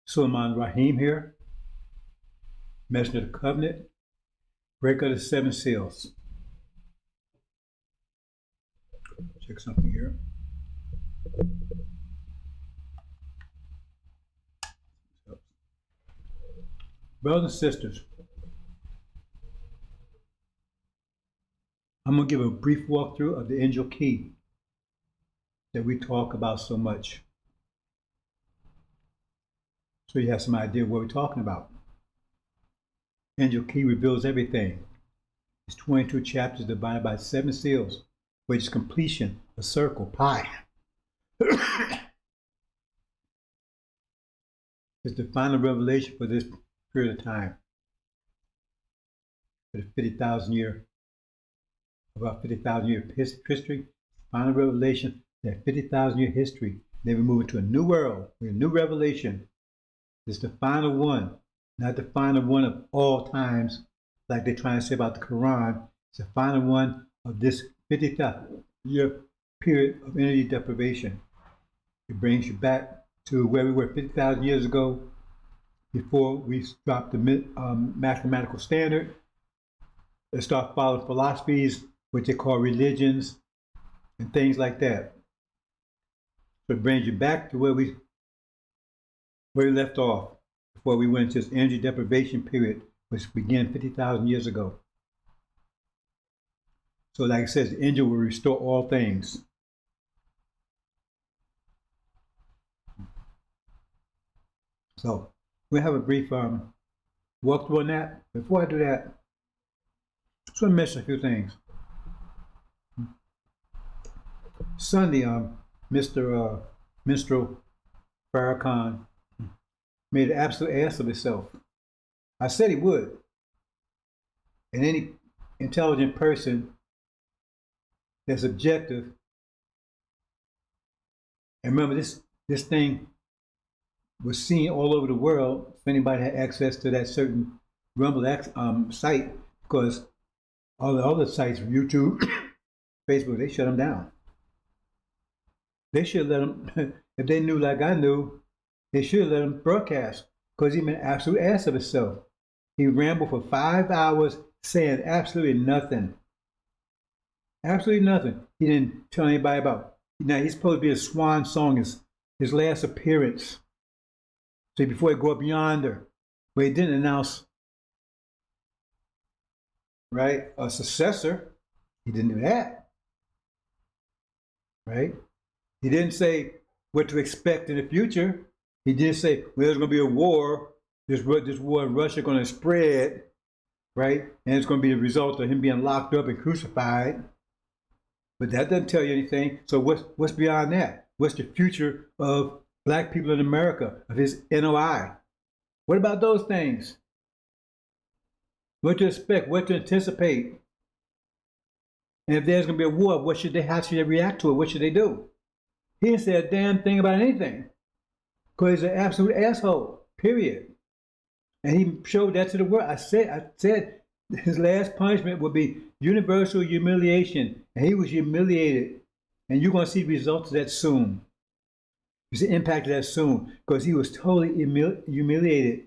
Suleiman Rahim here, Messenger of the Covenant, breaker of the 7 seals. Check something here. Brothers and sisters, I'm going to give a brief walkthrough of the Injil Key that we talk about so much, so you have some idea of what we're talking about. Injil Key reveals everything. It's 22 chapters divided by 7 seals, which is completion, a circle, pi. It's the final revelation for this period of time, for the 50,000 year, about 50,000 year history. Final revelation, that 50,000 year history. Then we move into a new world, with a new revelation. It's the final one, not the final one of all times, like they're trying to say about the Quran. It's the final one of this 50,000 year period of energy deprivation. It brings you back to where we were 50,000 years ago, before we dropped the mathematical standard and start following philosophies, what they call religions, and things like that. So it brings you back to where we left off, before we went into this energy deprivation period, which began 50,000 years ago. So like it says, the angel will restore all things. So we'll have a brief walkthrough on that. Before I do that, I just want to mention a few things. Sunday, Mr. Minstrel Farrakhan made an absolute ass of himself. I said he would. And any intelligent person that's objective, and remember this thing was seen all over the world, if anybody had access to that certain Rumble site, because all the other sites, YouTube, Facebook, they shut them down. They should let them, if they knew like I knew, they should let him broadcast, because he made an absolute ass of himself. He rambled for 5 hours saying absolutely nothing. Absolutely nothing. He didn't tell anybody about. Now, he's supposed to be a swan song, his last appearance. So before he go up yonder, but he didn't announce, right, a successor. He didn't do that, right? He didn't say what to expect in the future. He did say, well, there's going to be a war. This war in Russia going to spread, right? And it's going to be the result of him being locked up and crucified. But that doesn't tell you anything. So what's beyond that? What's the future of Black people in America, of his NOI? What about those things? What to expect? What to anticipate? And if there's going to be a war, how should they react to it? What should they do? He didn't say a damn thing about anything, because he's an absolute asshole, period. And he showed that to the world. I said his last punishment would be universal humiliation, and he was humiliated. And you're going to see the results of that soon. You see the impact of that soon, because he was totally humiliated,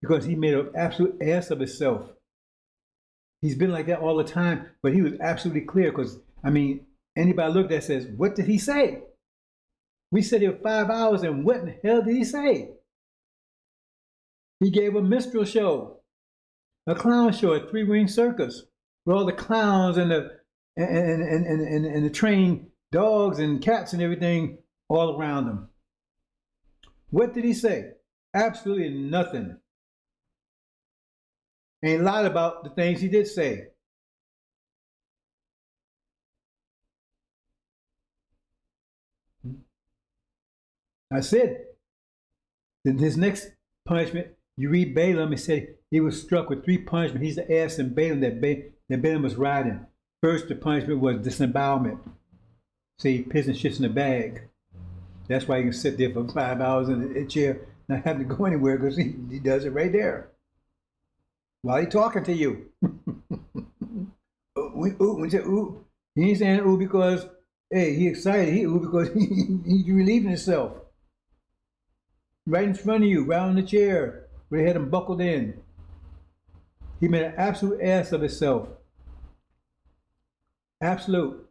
because he made an absolute ass of himself. He's been like that all the time, but he was absolutely clear, because, I mean, anybody look at that says, what did he say? We said it 5 hours, and what in the hell did he say? He gave a minstrel show, a clown show, a 3-ring circus, with all the clowns and the trained dogs and cats and everything all around him. What did he say? Absolutely nothing. And he lied about the things he did say. I said, in his next punishment, you read Balaam, it said he was struck with 3 punishments. He's the ass in Balaam that Balaam was riding. First, the punishment was disembowelment. See, piss and shits in a bag. That's why you can sit there for 5 hours in a chair, not having to go anywhere, because he does it right there while he's talking to you. When he said ooh, he ain't saying ooh because, hey, he excited. He ooh because he's relieving himself. right in front of you, right on the chair, where they had him buckled in. He made an absolute ass of himself. Absolute.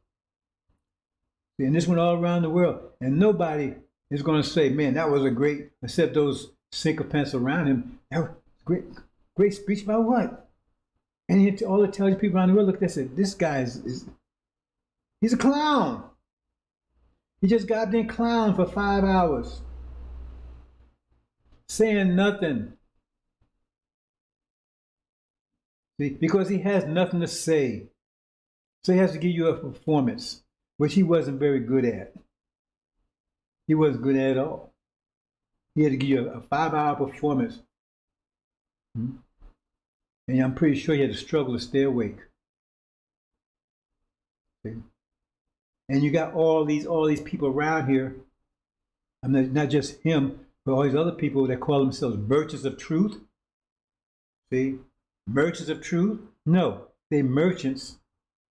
And this went all around the world. And nobody is going to say, man, that was a great, except those sycophants around him. That was great, great speech about what? And all the intelligent people around the world looked at and said, this guy he's a clown. He just got there clown for 5 hours. Saying nothing. See, because he has nothing to say. So he has to give you a performance, which he wasn't very good at. He wasn't good at all. He had to give you a 5-hour performance. And I'm pretty sure he had to struggle to stay awake. See? And you got all these people around here. I'm not just him, but all these other people that call themselves merchants of truth. See? Merchants of truth? No, they merchants,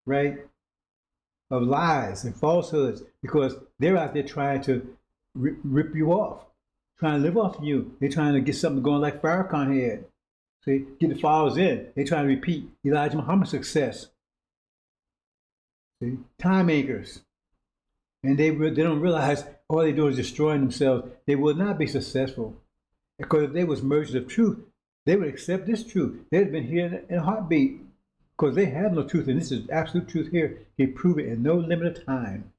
right, of lies and falsehoods, because they're out there trying to rip you off, trying to live off of you. They're trying to get something going like Farrakhan had. See, get the followers in. They're trying to repeat Elijah Muhammad's success. See, time anchors. And they don't realize all they do is destroying themselves. They will not be successful. Because if they was merchants of truth, they would accept this truth. They'd have been here in a heartbeat. Because they have no truth, and this is absolute truth here. They prove it in no limit of time.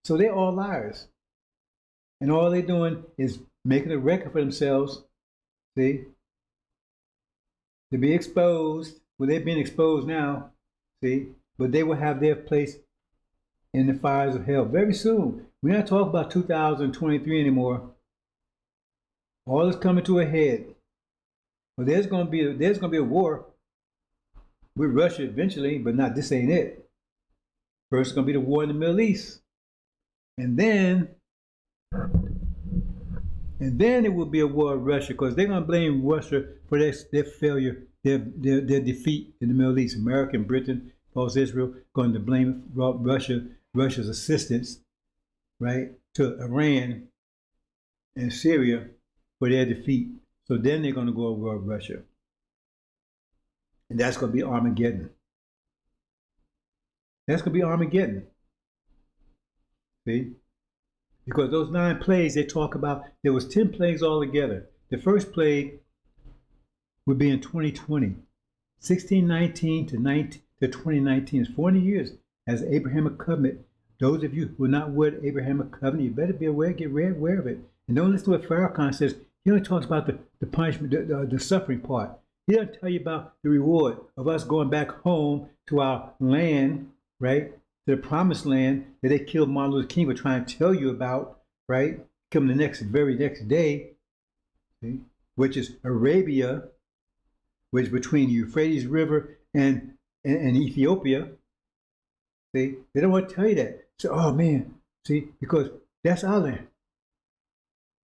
So they're all liars. And all they're doing is making a record for themselves, see, to be exposed. Well, they're being exposed now, see, but they will have their place in the fires of hell very soon. We're not talking about 2023 anymore. All is coming to a head. Well, there's going to be a war with Russia eventually, but not, this ain't it. First, it's going to be the war in the Middle East. And then it will be a war with Russia, because they're going to blame Russia for their failure, their defeat in the Middle East. America and Britain, plus Israel, going to blame Russia's assistance, right, to Iran and Syria for their defeat. So then they're going to go over Russia. And that's going to be Armageddon. That's going to be Armageddon. See? Because those 9 plagues they talk about, there was 10 plagues altogether. The first plague would be in 2020. 1619 to 2019 is 40 years as the Abrahamic covenant. Those of you who are not aware of the Abrahamic covenant, you better be aware, get aware of it. And don't listen to what Farrakhan says. He only talks about the punishment, the suffering part. He doesn't tell you about the reward of us going back home to our land, right? To the promised land that they killed Martin Luther King for trying to tell you about, right? Coming the very next day, see? Which is Arabia, which is between the Euphrates River and Ethiopia. See? They don't want to tell you that. So, oh man, see, because that's our land.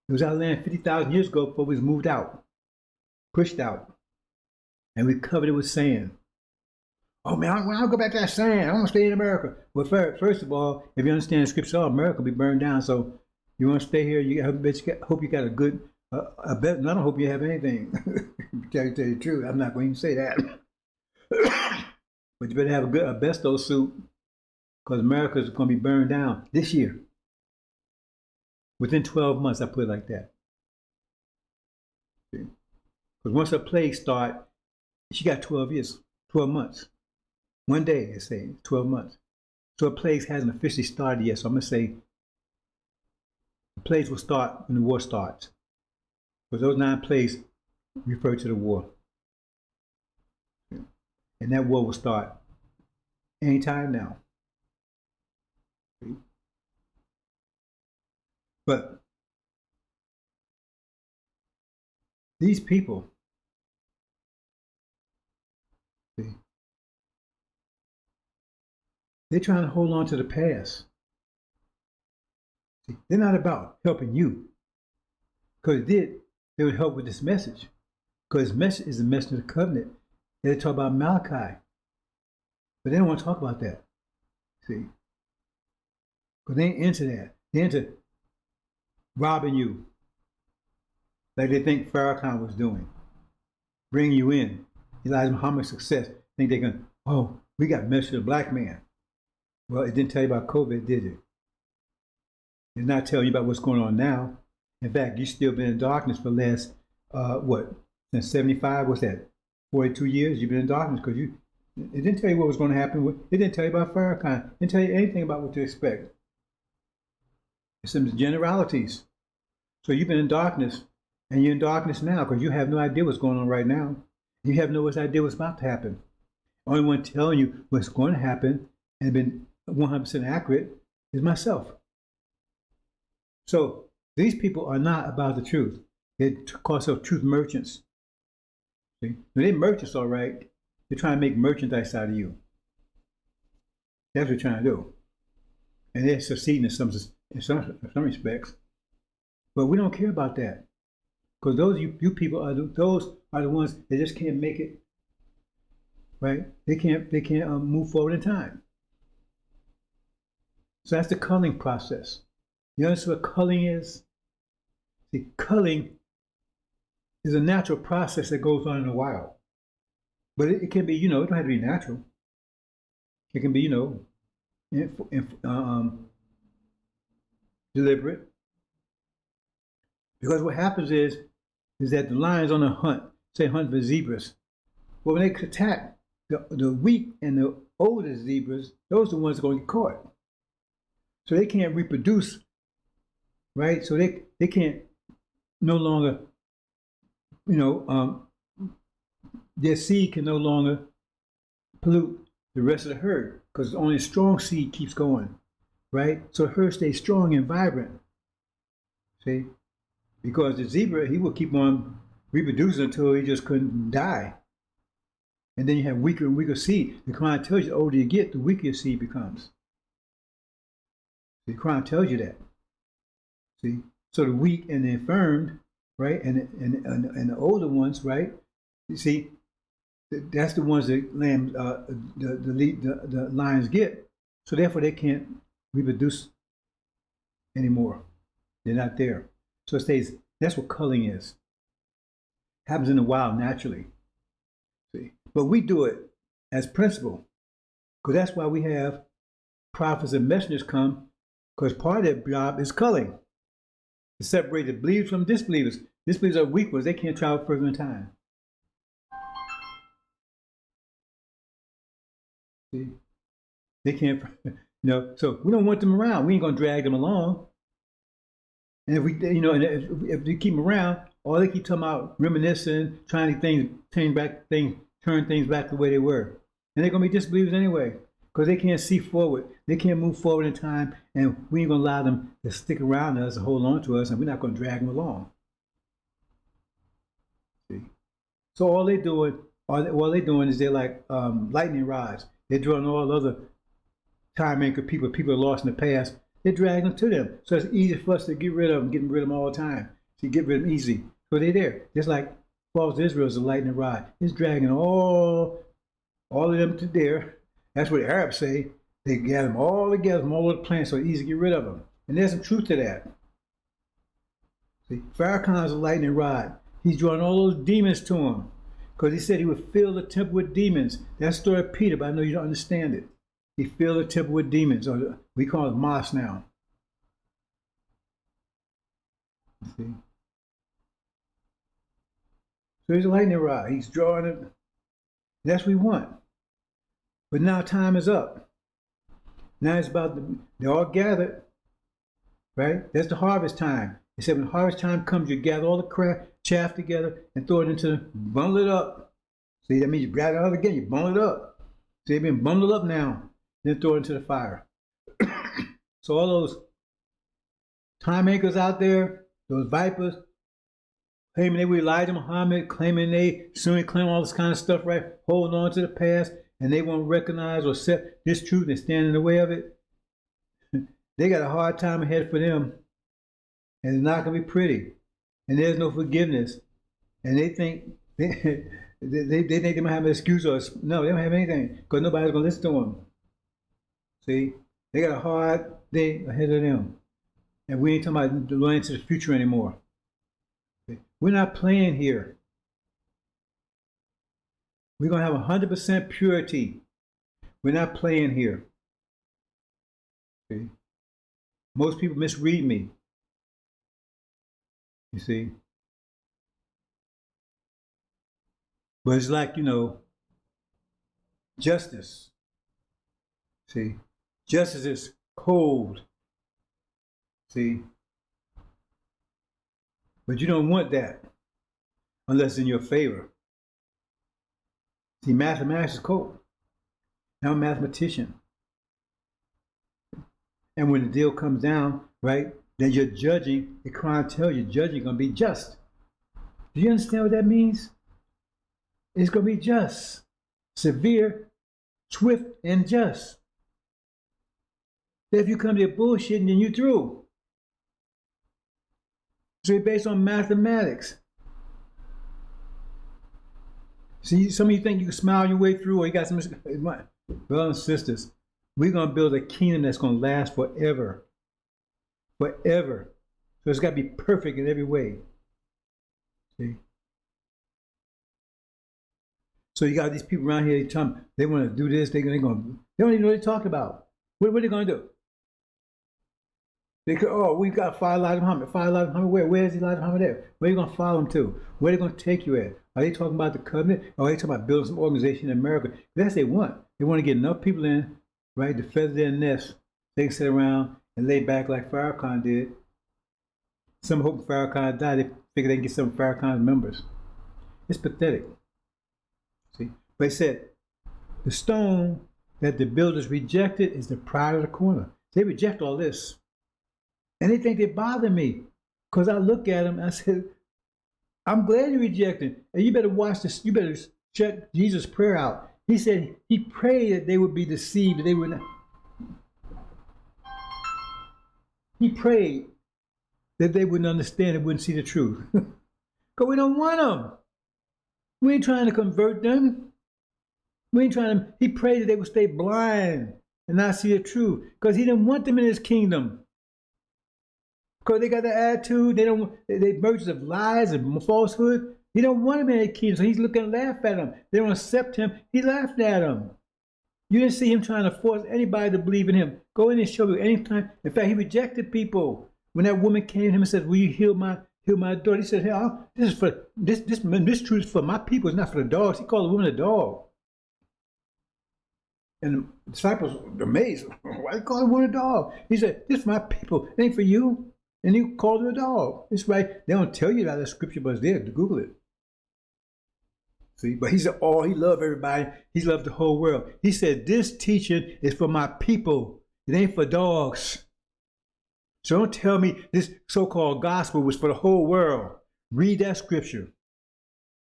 It was our land 50,000 years ago before we was moved out, pushed out. And we covered it with sand. Oh man, I'll go back to that sand. I want to stay in America. Well, first of all, if you understand the scripture, America will be burned down. So you want to stay here, hope you got a good, I don't hope you have anything. to tell you the truth, I'm not going to say that. But you better have a besto suit, because America is going to be burned down this year. Within 12 months, I put it like that. Because once a plague starts, she got 12 months. One day, they say, 12 months. So a plague hasn't officially started yet. So I'm going to say the plagues will start when the war starts. Because those 9 plagues refer to the war. And that war will start anytime now. But these people, see, they're trying to hold on to the past. See, they're not about helping you. Because they would help with this message. Because this message is the message of the covenant. They talk about Malachi. But they don't want to talk about that. See? Because they ain't into that. They're into robbing you, like they think Farrakhan was doing. Bring you in. Elijah Muhammad's success. Think they're going, oh, we got messed with a black man. Well, it didn't tell you about COVID, did it? It's not telling you about what's going on now. In fact, you've still been in darkness for the last, since 75, what's that, 42 years? You've been in darkness because it didn't tell you what was going to happen. It didn't tell you about Farrakhan. It didn't tell you anything about what to expect. It's some generalities. So you've been in darkness, and you're in darkness now because you have no idea what's going on right now. You have no idea what's about to happen. Only one telling you what's going to happen and been 100% accurate is myself. So these people are not about the truth. They call themselves truth merchants. See? They're merchants, all right. They're trying to make merchandise out of you. That's what they're trying to do. And they're succeeding in some respects. But we don't care about that. Because those you people are the ones that just can't make it. Right? They can't move forward in time. So that's the culling process. You understand what culling is? See, culling is a natural process that goes on in the wild. But it can be, it don't have to be natural. It can be, deliberate. Because what happens is that the lions on the hunt, say hunt for zebras. Well, when they attack the weak and the older zebras, those are the ones that are going to get caught. So they can't reproduce, right? So they can't no longer, their seed can no longer pollute the rest of the herd because only a strong seed keeps going, right? So the herd stays strong and vibrant, see? Because the zebra, he will keep on reproducing until he just couldn't die. And then you have weaker and weaker seed. The Quran tells you the older you get, the weaker your seed becomes. The Quran tells you that. See? So the weak and the infirmed, right? And the older ones, right? You see, that's the ones that the lions get. So therefore they can't reproduce anymore. They're not there. So it stays, that's what culling is. Happens in the wild naturally. See? But we do it as principle. Because that's why we have prophets and messengers come, because part of their job is culling. To separate the believers from disbelievers. Disbelievers are weak ones, they can't travel further in time. See? They can't, so we don't want them around. We ain't gonna drag them along. And if we, if they keep them around, all they keep talking about reminiscing, trying to turn things back the way they were. And they're gonna be disbelievers anyway, because they can't see forward. They can't move forward in time, and we ain't gonna allow them to stick around us and hold on to us, and we're not gonna drag them along. See? So all they're doing is they're like lightning rods. They're drawing all other time anchor people lost in the past. They're dragging them to them. So it's easy for us to get rid of them, getting rid of them all the time. So you get rid of them easy. So they're there. Just like false Israel is a lightning rod. It's dragging all of them to there. That's what the Arabs say. They gather them all together from all over the planet, so it's easy to get rid of them. And there's some truth to that. See, Farrakhan is a lightning rod. He's drawing all those demons to him. Because he said he would fill the temple with demons. That's the story of Peter, but I know you don't understand it. He filled the temple with demons, or we call it mosque now. You see? So he's a lightning rod. He's drawing it. That's what we want. But now time is up. Now it's about, they're all gathered, right? That's the harvest time. He said when harvest time comes, you gather all the chaff together and throw it into, bundle it up. See, that means you grab it out again, you bundle it up. See, they've been bundled up now. Then throw it into the fire. So all those time anchors out there, those vipers, claiming they were Elijah Muhammad, claiming they soon claim all this kind of stuff, right? Holding on to the past, and they won't recognize or accept this truth and stand in the way of it. They got a hard time ahead for them, and it's not gonna be pretty. And there's no forgiveness. And they think they think they might have an excuse or no, they don't have anything because nobody's gonna listen to them. See, they got a hard day ahead of them. And we ain't talking about going into the future anymore. We're not playing here. We're going to have 100% purity. We're not playing here. See? Most people misread me. You see? But it's like, justice. See? Justice is cold. See? But you don't want that unless in your favor. See, mathematics is cold. I'm a mathematician. And when the deal comes down, right, then you're judging, the crime tells you judging is going to be just. Do you understand what that means? It's going to be just, severe, swift, and just. If you come to bullshitting, then you're through. So it's based on mathematics. See, some of you think you can smile your way through, or you got some. Brothers and sisters, we're going to build a kingdom that's going to last forever. Forever. So it's got to be perfect in every way. See? So you got these people around here, they want to do this, they don't even know what they're talking about. What are they going to do? They could, we've got to follow Elijah Muhammad. Follow Elijah Muhammad where? Where is Elijah Muhammad there? Where are you going to follow him to? Where are they going to take you at? Are they talking about the covenant? Or are they talking about building some organization in America? That's what they want. They want to get enough people in, right, to feather their nest. They can sit around and lay back like Farrakhan did. Some hope Farrakhan died. They figure they can get some of Farrakhan's members. It's pathetic. See? But they said, the stone that the builders rejected is the pride of the corner. They reject all this. And they think they bother me. Because I look at them and I said, I'm glad you rejected. And you better watch this. You better check Jesus' prayer out. He said he prayed that they would be deceived, that they would not. He prayed that they wouldn't understand and wouldn't see the truth. Because we don't want them. We ain't trying to convert them. We ain't trying to. He prayed that they would stay blind and not see the truth. Because he didn't want them in his kingdom. Because they got the attitude, they mergers of lies and falsehood. He don't want them in his kingdom, so he's looking to laugh at them. They don't accept him. He laughed at them. You didn't see him trying to force anybody to believe in him. Go in and show me anytime. In fact, he rejected people. When that woman came to him and said, "Will you heal my daughter?" He said, "Hey, this is for this truth is for my people. It's not for the dogs." He called the woman a dog. And the disciples were amazed. Why do you call the woman a dog? He said, "This is my people. It ain't for you." And he called her a dog. It's right. They don't tell you that the scripture, but it's there to Google it. See, but he said, he loved everybody. He loved the whole world. He said, this teaching is for my people. It ain't for dogs. So don't tell me this so-called gospel was for the whole world. Read that scripture.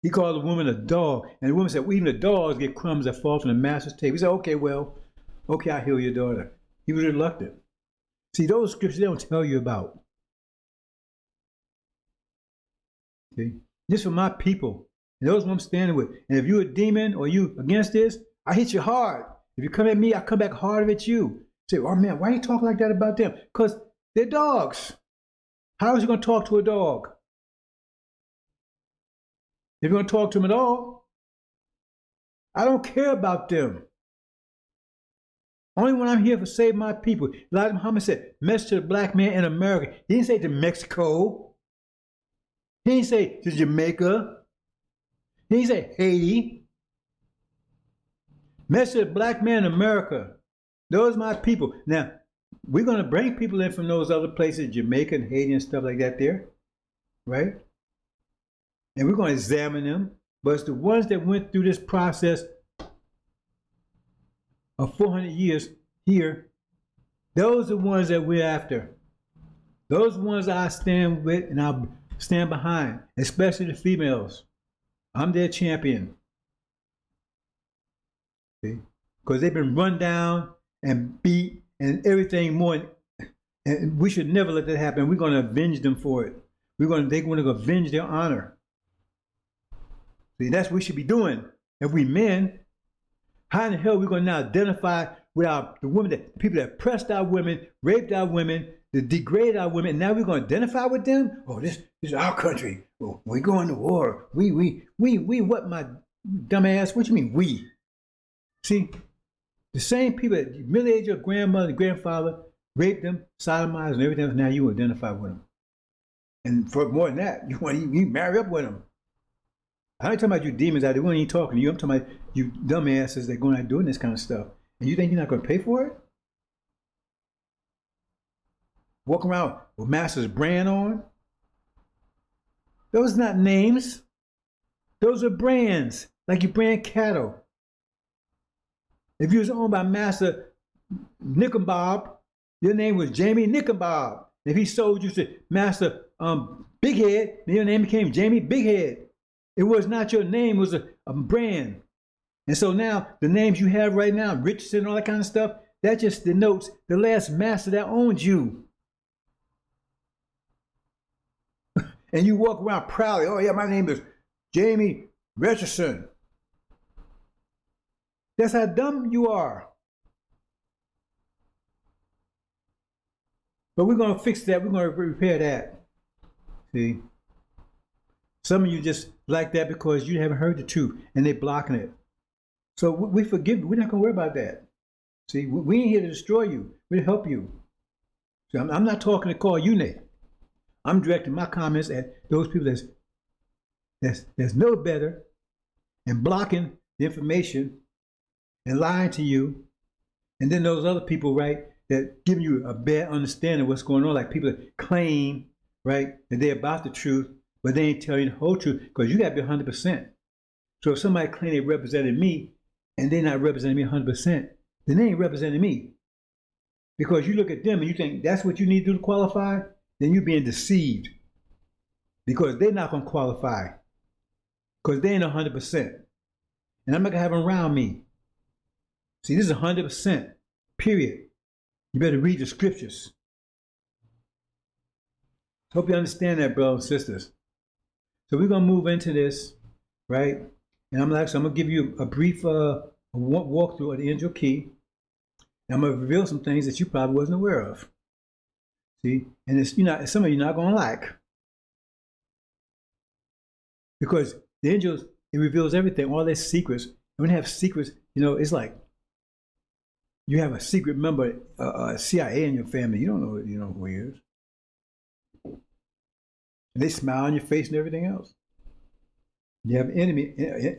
He called the woman a dog. And the woman said, well, even the dogs get crumbs that fall from the master's table. He said, okay, I'll heal your daughter. He was reluctant. See, those scriptures they don't tell you about. See? This for my people. And those I'm standing with. And if you're a demon or you against this, I hit you hard. If you come at me, I come back harder at you. Say, oh man, why are you talking like that about them? Because they're dogs. How is he going to talk to a dog? If you're going to talk to them at all, I don't care about them. Only when I'm here to save my people. Elijah Muhammad said, message to the black man in America. He didn't say to Mexico. He didn't say to Jamaica. He didn't say Haiti. Message to the black man in America. Those are my people. Now, we're going to bring people in from those other places, Jamaica and Haiti and stuff like that there. Right? And we're going to examine them. But it's the ones that went through this process of 400 years here, those are the ones that we're after. Those are the ones I stand with and I'll stand behind, especially the females. I'm their champion. See? Because they've been run down and beat and everything more. And we should never let that happen. We're going to avenge them for it. They're going to avenge their honor. See, that's what we should be doing. If we men, how in the hell are we going to now identify with the women, the people that oppressed our women, raped our women, to degrade our women. And now we're going to identify with them. Oh, this is our country. Oh, we're going to war. We. What, my dumb ass? What you mean we? See, the same people that humiliated your grandmother and grandfather, raped them, sodomized, and everything else. Now you identify with them. And for more than that, you marry up with them. I ain't talking about you demons out there. We ain't even talking to you. I'm talking about you dumbasses that going out doing this kind of stuff. And you think you're not going to pay for it? Walk around with Master's brand on? Those are not names. Those are brands, like you brand cattle. If you was owned by Master Nickenbob, your name was Jamie Nickenbob. If he sold you to Master Big Head, then your name became Jamie Big Head. It was not your name, it was a brand. And so now the names you have right now, Richardson and all that kind of stuff, that just denotes the last master that owned you. And you walk around proudly, oh yeah, my name is Jamie Richardson. That's how dumb you are. But we're going to fix that. We're going to repair that. See? Some of you just like that because you haven't heard the truth and they're blocking it. So we forgive you. We're not going to worry about that. See, we ain't here to destroy you. We're to help you. So I'm not talking to call you name. I'm directing my comments at those people that's no better and blocking the information and lying to you. And then those other people, right, that giving you a bad understanding of what's going on, like people that claim, right, that they're about the truth, but they ain't telling you the whole truth, because you got to be 100%. So if somebody claim they represented me and they're not representing me 100%, then they ain't representing me. Because you look at them and you think that's what you need to do to qualify, then you're being deceived. Because they're not going to qualify. Because they ain't 100%. And I'm not going to have them around me. See, this is 100%, period. You better read the scriptures. Hope you understand that, brothers and sisters. So we're going to move into this, right? And I'm going to give you a brief walkthrough of the Injil Key. And I'm going to reveal some things that you probably wasn't aware of. See? And it's some of you not going to like. Because the angels, it reveals everything, all their secrets. And when you have secrets, it's like you have a secret member, CIA in your family. You don't know who he is. And they smile on your face and everything else. You have an enemy. If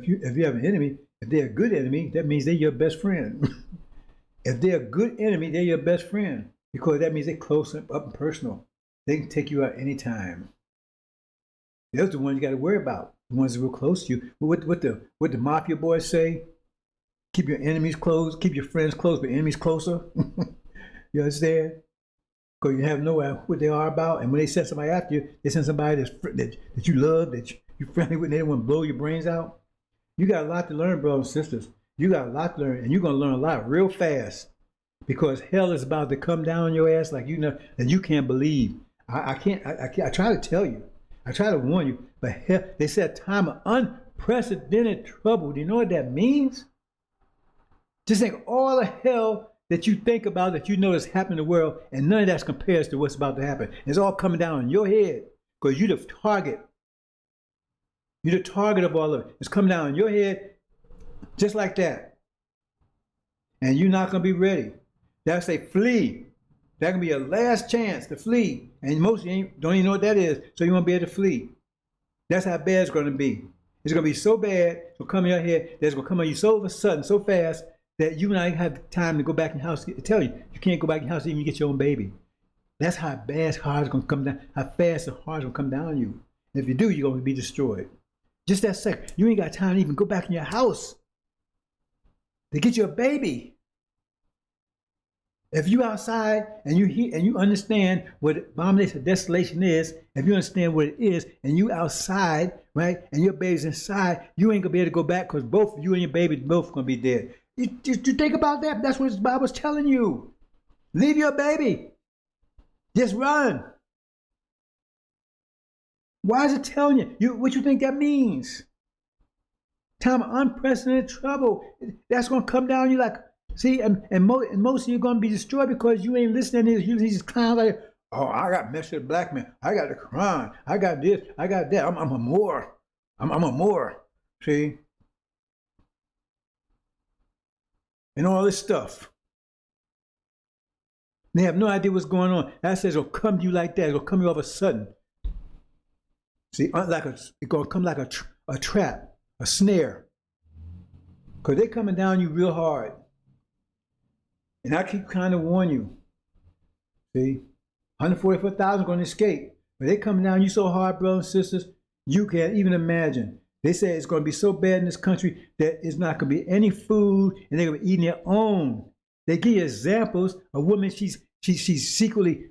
you have an enemy, if they're a good enemy, that means they're your best friend. If they're a good enemy, they're your best friend, because that means they're close up and personal. They can take you out anytime. Those are the ones you got to worry about. The ones that are real close to you. What the mafia boys say? Keep your enemies close. Keep your friends close, but enemies closer. You understand? Because you have no idea what they are about. And when they send somebody after you, they send somebody that you love, that you're friendly with, and they don't want to blow your brains out. You got a lot to learn, brothers and sisters. You got a lot to learn, and you're going to learn a lot real fast, because hell is about to come down on your ass like that you can't believe. I try to tell you. I try to warn you. But hell, they said time of unprecedented trouble. Do you know what that means? Just think all the hell that you think about, that you know that's happening in the world, and none of that compares to what's about to happen. It's all coming down on your head, because you're the target. You're the target of all of it. It's coming down on your head just like that. And you're not going to be ready. They'll say flee. That can be your last chance to flee. And most of you don't even know what that is, so you won't be able to flee. That's how bad it's going to be. It's going to be so bad, it'll come in your head, that it's going to come on you so all of a sudden, so fast, that you not even have time to go back in the house. To tell you can't go back in the house to even get your own baby. That's how bad hard it's going to come down, how fast the hard will come down on you. And if you do, you're going to be destroyed. Just that second. You ain't got time to even go back in your house to get you a baby. If you outside and you understand what abomination of desolation is, if you understand what it is, and you outside, right, and your baby's inside, you ain't gonna be able to go back, because both you and your baby both gonna be dead. You think about that. That's what the Bible's telling you. Leave your baby. Just run. Why is it telling you? What you think that means? Time of unprecedented trouble. That's gonna come down on you like See, and most of you are going to be destroyed because you ain't listening to these clowns like, oh, I got messed with black men. I got the Quran. I got this. I got that. I'm a Moor. I'm a Moor. See? And all this stuff. They have no idea what's going on. That says it'll come to you like that. It'll come to you all of a sudden. See, it's going to come like a trap, a snare. Because they're coming down you real hard. And I keep trying to warn you. See, 144,000 going to escape. But they're coming down you so hard, brothers and sisters, you can't even imagine. They say it's going to be so bad in this country that it's not going to be any food, and they're going to be eating their own. They give you examples of women she's secretly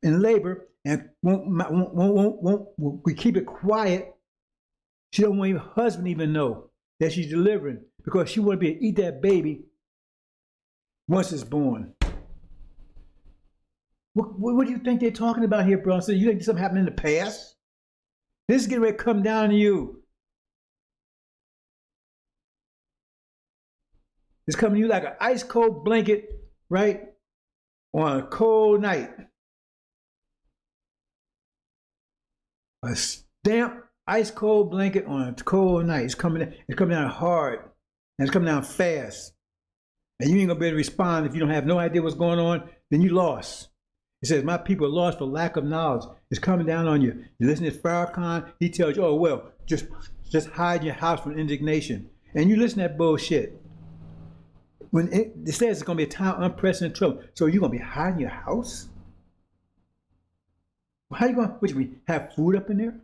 in labor and we keep it quiet. She don't want her husband even know that she's delivering because she want to be able to eat that baby once it's born. What do you think they're talking about here, Bronson? You think something happened in the past? This is getting ready to come down to you. It's coming to you like an ice cold blanket, right? On a cold night. A damp, ice cold blanket on a cold night. It's coming down hard. And it's coming down fast. And you ain't gonna be able to respond if you don't have no idea what's going on, then you lost. It says, my people are lost for lack of knowledge. It's coming down on you. You listen to Farrakhan, he tells you, oh, well, just hide your house from indignation. And you listen to that bullshit. When it says it's going to be a time of unprecedented trouble, so you're going to be hiding your house? Well, how are you going to have food up in there?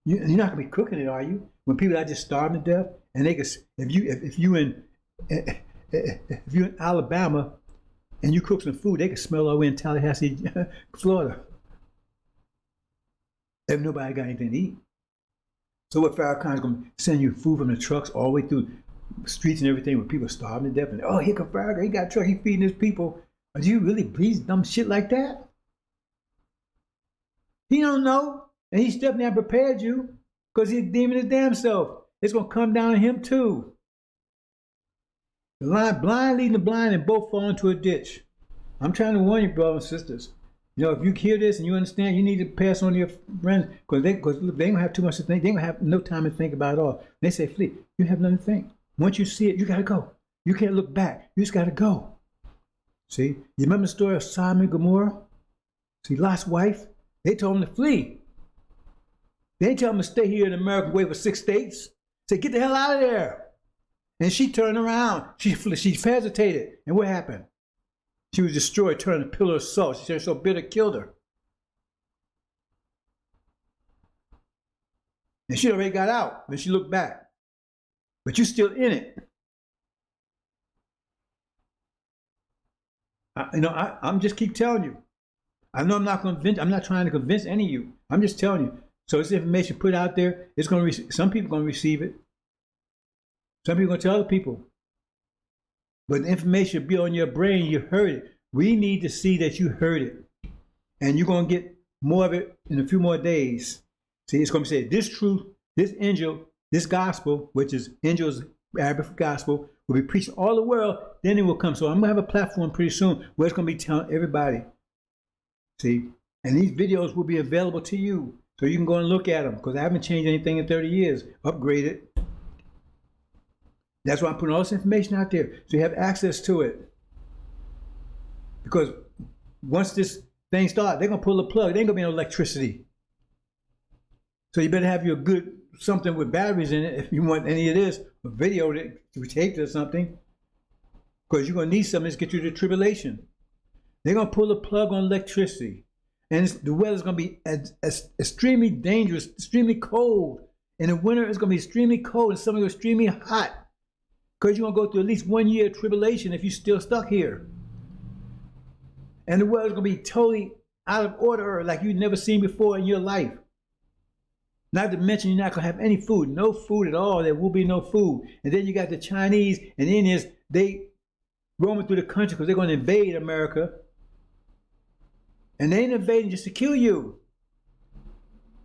You're not going to be cooking it, are you? When people are just starving to death? And they can, if you in Alabama, and you cook some food, they can smell all the way in Tallahassee, Florida. If nobody got anything to eat. So what Farrakhan is going to send you food from the trucks all the way through streets and everything where people are starving to death. And, oh, here comes Farrakhan, he got a truck, he's feeding his people. Do you really believe dumb shit like that? He don't know. And he's definitely not prepared you because he's demon his damn self. It's going to come down to him too. The blind leading the blind and both fall into a ditch. I'm trying to warn you, brothers and sisters. You know, if you hear this and you understand, you need to pass on to your friends because they ain't gonna have too much to think. They ain't gonna have no time to think about it all. They say, flee. You have nothing to think. Once you see it, you gotta go. You can't look back. You just gotta go. See, you remember the story of Sodom and Gomorrah? See, Lot's wife. They told him to flee. They ain't tell him to stay here in America and wait for 6 states. Say, get the hell out of there. And she turned around. She hesitated. And what happened? She was destroyed, turned a pillar of salt. She said, so bitter, killed her. And she already got out when she looked back. But you're still in it. I'm just keep telling you. I know I'm not trying to convince any of you. I'm just telling you. So this information put out there, some people are going to receive it. Some people are going to tell other people. But the information will be on your brain. You heard it. We need to see that you heard it. And you're going to get more of it in a few more days. See, it's going to say this truth, this Injil, this gospel, which is Injil's Arabic gospel, will be preached all the world. Then it will come. So I'm going to have a platform pretty soon where it's going to be telling everybody. See, and these videos will be available to you. So you can go and look at them because I haven't changed anything in 30 years. Upgraded. That's why I'm putting all this information out there, so you have access to it. Because once this thing starts, they're going to pull the plug. There ain't going to be no electricity. So you better have your good something with batteries in it if you want any of this, a video to tape or something. Because you're going to need something to get you to the tribulation. They're going to pull the plug on electricity. And the weather's going to be extremely dangerous, extremely cold. In the winter, it's going to be extremely cold and summer extremely hot. Because you're going to go through at least 1 year of tribulation if you're still stuck here. And the world's going to be totally out of order like you've never seen before in your life. Not to mention you're not going to have any food. No food at all. There will be no food. And then you got the Chinese and the Indians. They roaming through the country because they're going to invade America. And they ain't invading just to kill you.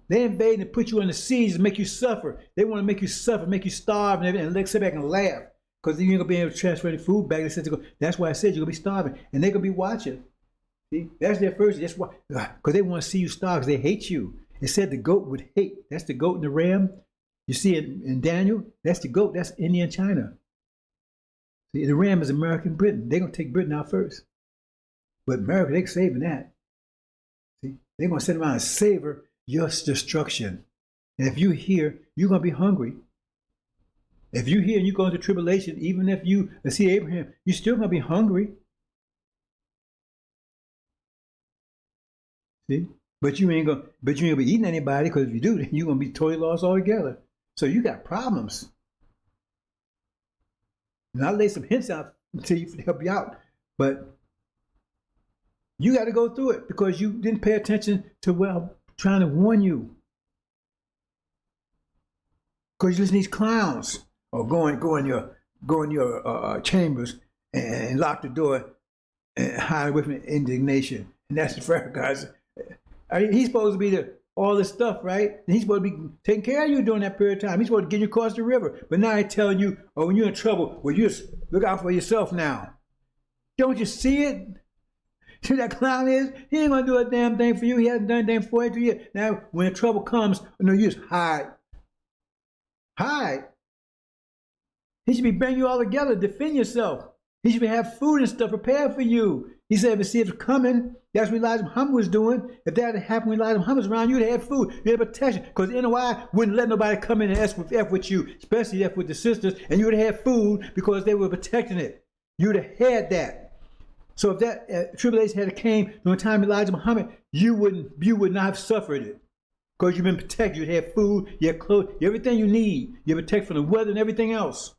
They invading to put you on the seas and make you suffer. They want to make you suffer, make you starve and everything, and sit back and laugh. because you ain't gonna be able to transfer any food back. They said that's why I said you're gonna be starving, and they're gonna be watching. See, that's their first. That's why, because they want to see you starve. Because they hate you. It said the goat would hate. That's the goat and the ram. You see it in Daniel. That's the goat. That's India and China. See, the ram is America and Britain. They're gonna take Britain out first, but America, they're saving that. See, they're gonna sit around and savor your destruction. And if you hear, you're gonna be hungry. If you hear and you go into tribulation, even if you see Abraham, you're still gonna be hungry. See, but you ain't gonna be eating anybody, because if you do, then you're gonna be totally lost altogether. So you got problems. And I'll lay some hints out to help you out, but you got to go through it because you didn't pay attention to what I'm trying to warn you. Because you listen to these clowns, or go in your chambers and lock the door and hide away from indignation. And that's the prayer, guys. I mean, he's supposed to be all this stuff, right? And he's supposed to be taking care of you during that period of time. He's supposed to get you across the river. But now he's telling you, oh, when you're in trouble, well, you just look out for yourself now. Don't you see it? See who that clown is? He ain't going to do a damn thing for you. He hasn't done a damn thing for you 2 years. Now, when the trouble comes, no, you just hide. Hide. He should be bringing you all together. Defend yourself. He should have food and stuff prepared for you. He said, if it's coming, that's what Elijah Muhammad was doing. If that had happened when Elijah Muhammad was around, you'd have food, you'd have protection. Because the NOI wouldn't let nobody come in and F with you, especially F with the sisters, and you would have food because they were protecting it. You would have had that. So if that tribulation had came during the time of Elijah Muhammad, you would not have suffered it. Because you've been protected. You'd have food, you have clothes, everything you need. You're protected from the weather and everything else.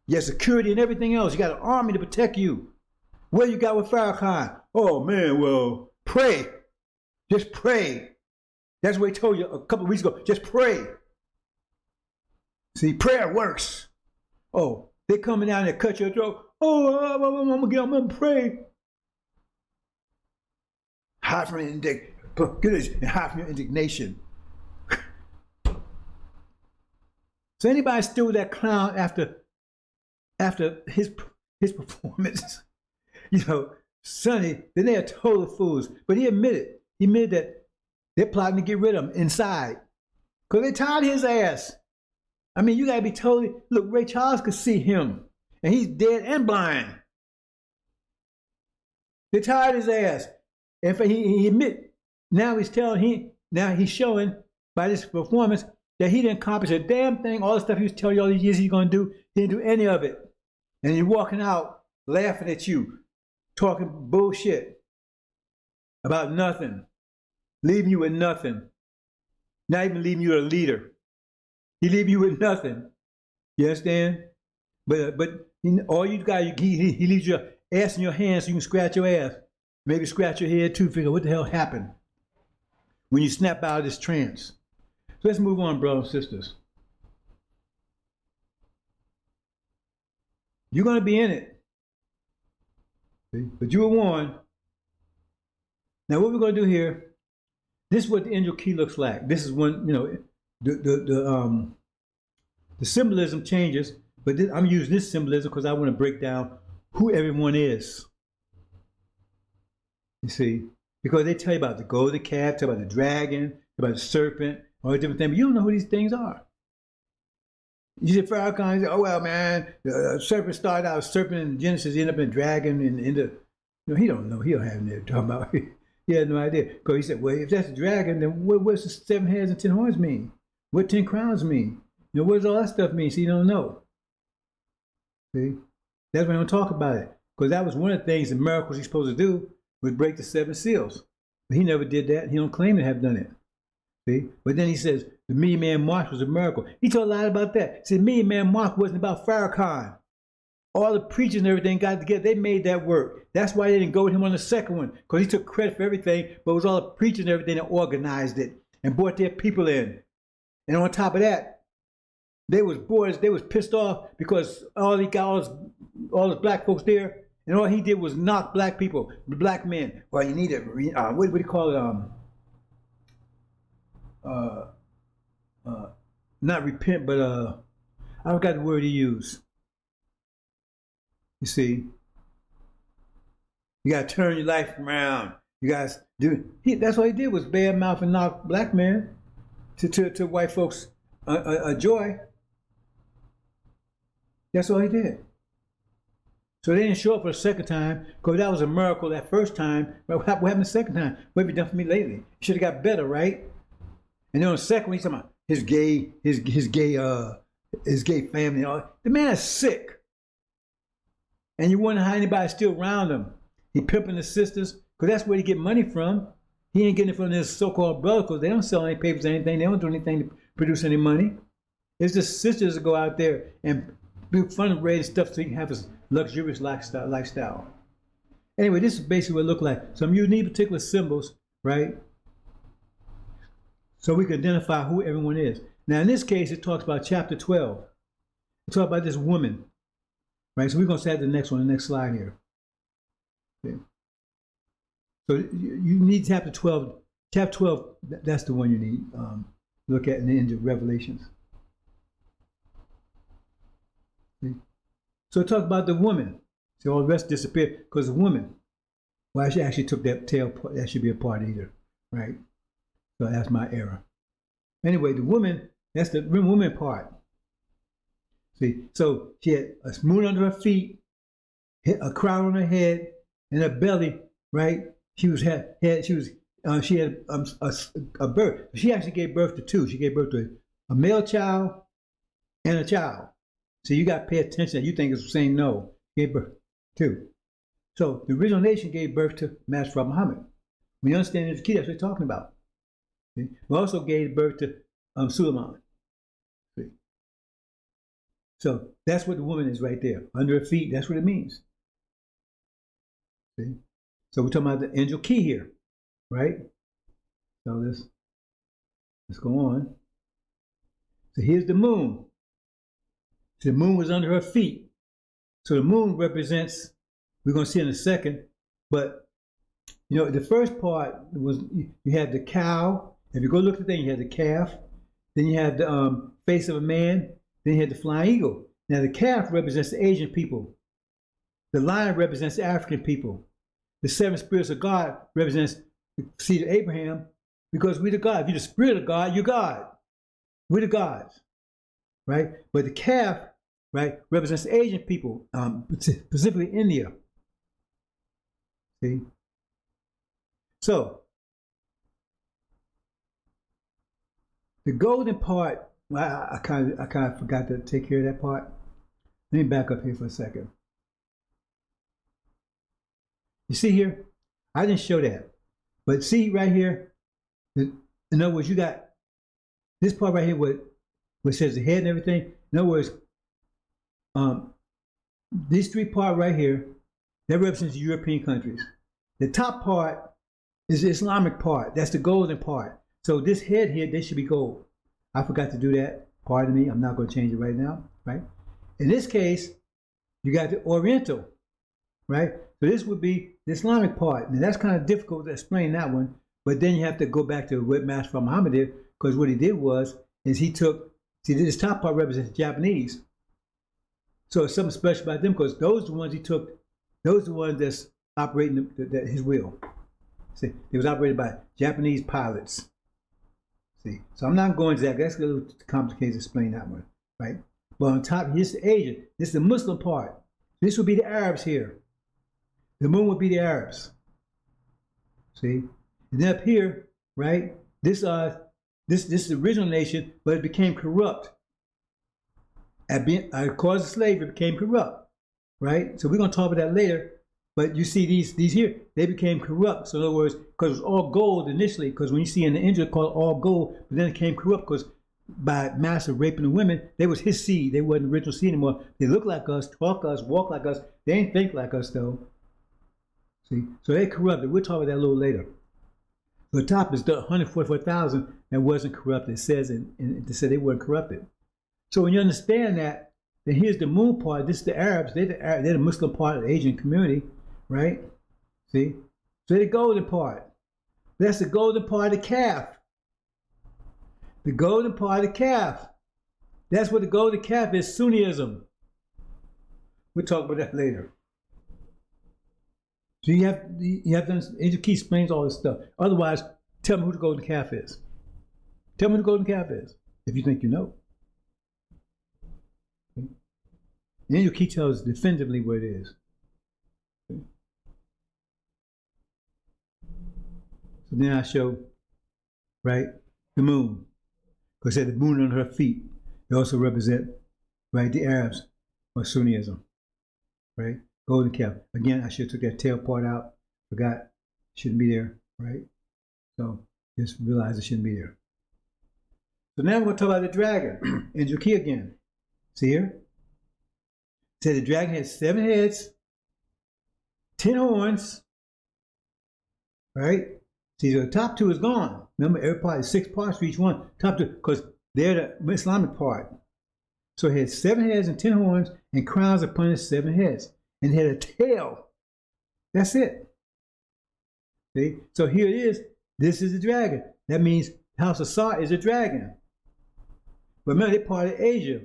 You have security and everything else. You got an army to protect you. What you got with Farrakhan? Oh man, well, pray. Just pray. That's what he told you a couple of weeks ago. Just pray. See, prayer works. Oh, they coming down there, cut your throat. Oh, I'm gonna pray. Hide from your indignation. So anybody still with that clown after his performance, you know, Sonny, then they are total fools. But he admitted that they're plotting to get rid of him inside. Because they tired of his ass. I mean, you gotta be totally, look, Ray Charles could see him. And he's dead and blind. They tired of his ass. And he admit, now he's showing by this performance that he didn't accomplish a damn thing. All the stuff he was telling you all these years he's gonna do, he didn't do any of it. And you're walking out laughing at you, talking bullshit about nothing, leaving you with nothing, not even leaving you a leader. He leaving you with nothing. You understand? But all you got, he leaves your ass in your hands so you can scratch your ass. Maybe scratch your head too, figure what the hell happened when you snap out of this trance. So let's move on, brothers and sisters. You're going to be in it. See? But you were warned. Now what we're going to do here, this is what the Injil Key looks like. This is when, you know, the symbolism changes, but I'm using this symbolism because I want to break down who everyone is. You see, because they tell you about the golden calf, tell about the dragon, about the serpent, all the different things, but you don't know who these things are. You see Farrakhan, you say, oh well, man, the serpent started out as serpent in Genesis, ended up in a dragon, he don't know. He don't have no talking about. He had no idea. Because he said, well, if that's a dragon, then what's the 7 heads and 10 horns mean? What 10 crowns mean? You know, what does all that stuff mean? So you don't know. See? That's why I don't talk about it. Because that was one of the things, the miracles he's supposed to do, was break the 7 seals. But he never did that. He don't claim to have done it. See? But then he says, the Million Man March was a miracle. He told a lot about that. He said, Million Man March wasn't about Farrakhan. All the preachers and everything got together. They made that work. That's why they didn't go with him on the second one. Because he took credit for everything, but it was all the preachers and everything that organized it and brought their people in. And on top of that, they was pissed off because all those black folks there, and all he did was knock black people, black men. Well, you need it. What do you call it? Not repent, but I forgot the word he used. You see, you got to turn your life around. You guys do. That's what he did, was bad mouth and knock black man to white folks joy. That's all he did. So they didn't show up for the second time, because that was a miracle that first time. But what happened the second time? What have you done for me lately? You should have got better, right? And then on the second one, he's talking about his gay family. The man is sick. And you wonder how anybody's still around him. He pimping the sisters, because that's where he get money from. He ain't getting it from his so-called brother, because they don't sell any papers or anything. They don't do anything to produce any money. It's just sisters that go out there and do fundraising stuff so you can have this luxurious lifestyle. Anyway, this is basically what it looked like. So you need particular symbols, right? So we can identify who everyone is. Now in this case, it talks about chapter 12. It talks about this woman, right? So we're going to say the next one, the next slide here. Okay. So you need chapter 12. Chapter 12, that's the one you need. Look at in the end of Revelations. See? So it talks about the woman. So all the rest disappeared because the woman. Well, I actually took that tail part. That should be a part either, right? So that's my error. Anyway, the woman, that's the woman part. See, so she had a moon under her feet, a crown on her head, and her belly, right? She had a birth. She actually gave birth to two. She gave birth to a male child and a child. So you got to pay attention. You think it's saying no. Gave birth to two. So the original nation gave birth to Master Muhammad. When you understand Injil Key, that's what we're talking about. See? We also gave birth to Suleiman. See? So that's what the woman is right there. Under her feet, that's what it means. See? So we're talking about the Injil Key here, right? So let's go on. So here's the moon. So the moon was under her feet. So the moon represents, we're going to see in a second, but you know, the first part was you had the cow. If you go look at the thing, you had the calf. Then you had the face of a man. Then you had the flying eagle. Now the calf represents the Asian people. The lion represents the African people. The seven spirits of God represents the seed of Abraham, because we're the God. If you're the spirit of God, you're God. We're the gods, right? But the calf, right, represents the Asian people, specifically India. See? So, the golden part, I kind of forgot to take care of that part. Let me back up here for a second. You see here? I didn't show that. But see right here? In other words, you got this part right here where says the head and everything. In other words, these three parts right here, that represents the European countries. The top part is the Islamic part. That's the golden part. So this head here, they should be gold. I forgot to do that. Pardon me. I'm not going to change it right now. Right? In this case, you got the Oriental. Right? So this would be the Islamic part. Now that's kind of difficult to explain that one. But then you have to go back to what Master Muhammad did, because what he did is he took, see, this top part represents Japanese. So it's something special about them, because those are the ones he took, those are the ones that's operating his wheel. See, it was operated by Japanese pilots. See, so I'm not going to that. That's a little complicated to explain that one, right? But on top, here's the Asian. This is the Muslim part. This would be the Arabs here. The moon would be the Arabs. See, and then up here, right? This is the original nation, but it became corrupt. Cause of slavery, it became corrupt, right? So we're going to talk about that later. But you see these here, they became corrupt. So in other words, because it was all gold initially, because when you see in the Injil, called all gold, but then it became corrupt because by massive raping the women, they was his seed. They wasn't the original seed anymore. They look like us, talk us, walk like us. They ain't think like us though. See, so they corrupted. We'll talk about that a little later. The top is the 144,000 that wasn't corrupted. It says it said they weren't corrupted. So when you understand that, then here's the moon part. This is the Arabs. They're the Muslim part of the Asian community, right? See? So they're the golden part. That's the golden part of the calf. The golden part of the calf. That's what the golden calf is, Sunnism. We'll talk about that later. So you have to understand, Injil Key explains all this stuff. Otherwise, tell me who the golden calf is. Tell me who the golden calf is, if you think you know. Okay. Injil Key tells us definitively what it is. Okay. So then I show, right, the moon. Because it said the moon on her feet. They also represent, right, the Arabs or Sunnism, right? Golden calf. Again, I should have took that tail part out. Forgot. Shouldn't be there, right? So just realize it shouldn't be there. So now we're going to talk about the dragon. Injil Key again. See here? It said the dragon had 7 heads, 10 horns, right? See, so the top 2 is gone. Remember, every part is 6 parts for each one. Top 2, because they're the Islamic part. So it had 7 heads and 10 horns and crowns upon its 7 heads. And it had a tail. That's it. See? So here it is. This is the dragon. That means House of Sar is a dragon. But remember, they're part of Asia.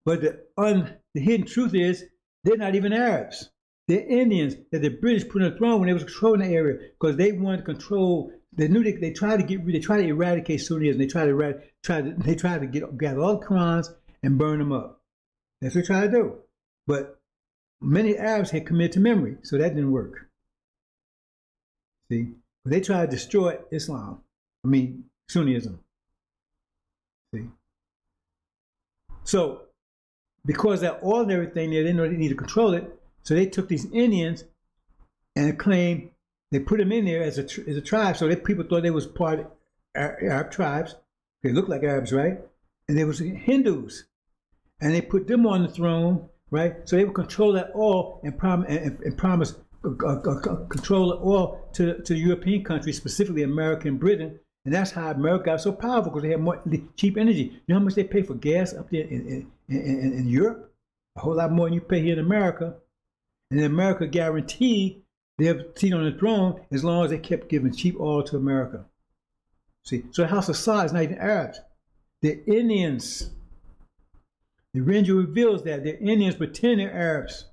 But the hidden truth is, they're not even Arabs. They're Indians that the British put on the throne when they was controlling the area because they wanted to control. They knew they tried to eradicate Sunnism. They tried to gather all the Qurans and burn them up. That's what they tried to do. But many Arabs had committed to memory, so that didn't work. See, but they tried to destroy Islam. I mean, Sunnism. See, so because that oil and everything there, they know they need to control it. So they took these Indians and claimed they put them in there as a tribe. So people thought they was part of Arab tribes. They looked like Arabs, right? And they was Hindus, and they put them on the throne. Right, so they would control that oil and promise control the oil to the European countries, specifically America and Britain, and that's how America got so powerful because they had more cheap energy. You know how much they pay for gas up there in Europe? A whole lot more than you pay here in America. And America guaranteed their seat on the throne as long as they kept giving cheap oil to America. See, so the House of Sar is not even Arabs; they're Indians. The Injil reveals that they're Indians pretend they're Arabs.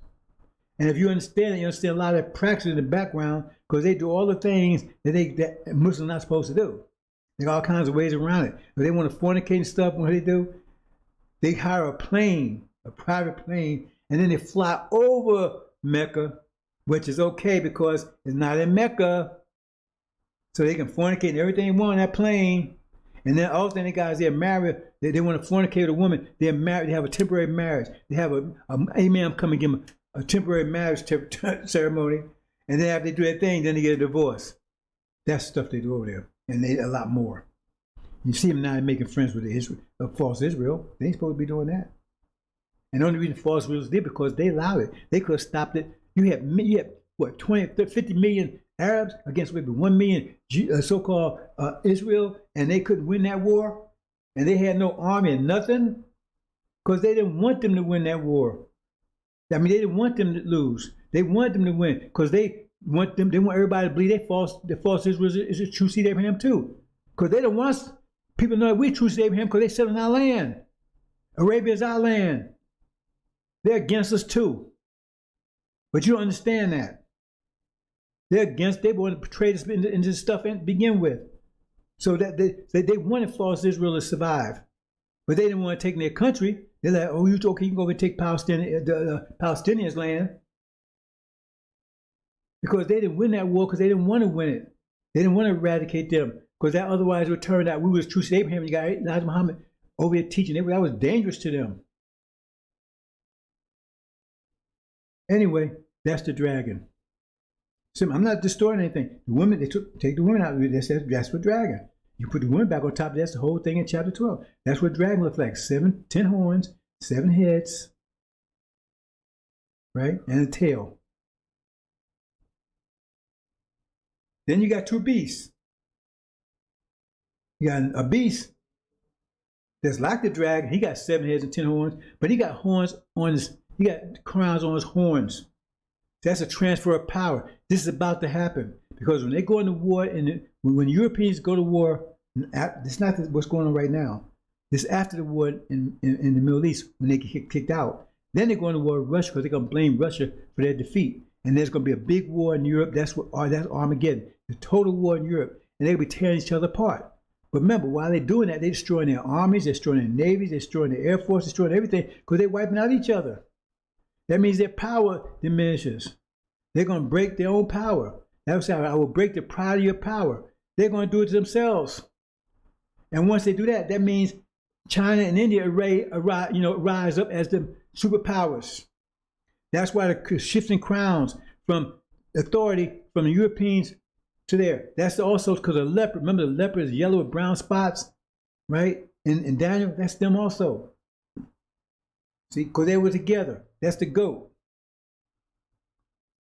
And if you understand it, you understand a lot of practice in the background because they do all the things that Muslims are not supposed to do. They got all kinds of ways around it. If they want to fornicate and stuff, what do? They hire a plane, a private plane, and then they fly over Mecca, which is okay because it's not in Mecca. So they can fornicate and everything they want on that plane. And then all of a sudden, the guys, they're married. They want to fornicate with a woman. They're married. They have a temporary marriage. They have a imam come and give them a temporary marriage ceremony. And then after they do that thing, then they get a divorce. That's stuff they do over there. And they a lot more. You see them now making friends with the false Israel. They ain't supposed to be doing that. And the only reason false Israel did because they allowed it. They could have stopped it. You have what, 20, 50 million Arabs against maybe 1 million so-called Israel, and they couldn't win that war, and they had no army and nothing, because they didn't want them to win that war. I mean, they didn't want them to lose. They wanted them to win, because they want everybody to believe the false Israel is a true seed of Abraham too, because they don't want people to know that we're true seed of Abraham because they sit on our land. Arabia is our land. They're against us too, but you don't understand that. They want to portray this into this stuff and begin with. So that they wanted false Israel to survive. But they didn't want to take their country. They're like, oh, you okay, you can go over and take the Palestinians' land. Because they didn't win that war because they didn't want to win it. They didn't want to eradicate them. Because that otherwise would turn out we was true to Abraham. You got Elijah Muhammad over here teaching. That was dangerous to them. Anyway, that's the dragon. I'm not distorting anything. The women, take the women out. That's what dragon. You put the women back on top. That's the whole thing in chapter 12. That's what dragon looks like. 10 horns, 7 heads, right? And a tail. Then you got 2 beasts. You got a beast that's like the dragon. He got 7 heads and 10 horns, but he got horns on he got crowns on his horns. That's a transfer of power. This is about to happen because when they go into war, and when Europeans go to war, it's not what's going on right now. This after the war in the Middle East when they get kicked out. Then they're going to war with Russia because they're going to blame Russia for their defeat. And there's going to be a big war in Europe. That's Armageddon, the total war in Europe. And they'll be tearing each other apart. But remember, while they're doing that, they're destroying their armies, they're destroying their navies, they're destroying their air force, destroying everything because they're wiping out each other. That means their power diminishes. They're going to break their own power. That's how I will break the pride of your power. They're going to do it to themselves. And once they do that, that means China and India rise up as the superpowers. That's why the shifting crowns from authority from the Europeans to there. That's also because of the leopard. Remember, the leopard is yellow with brown spots, right? And Daniel, that's them also. See, because they were together. That's the goat.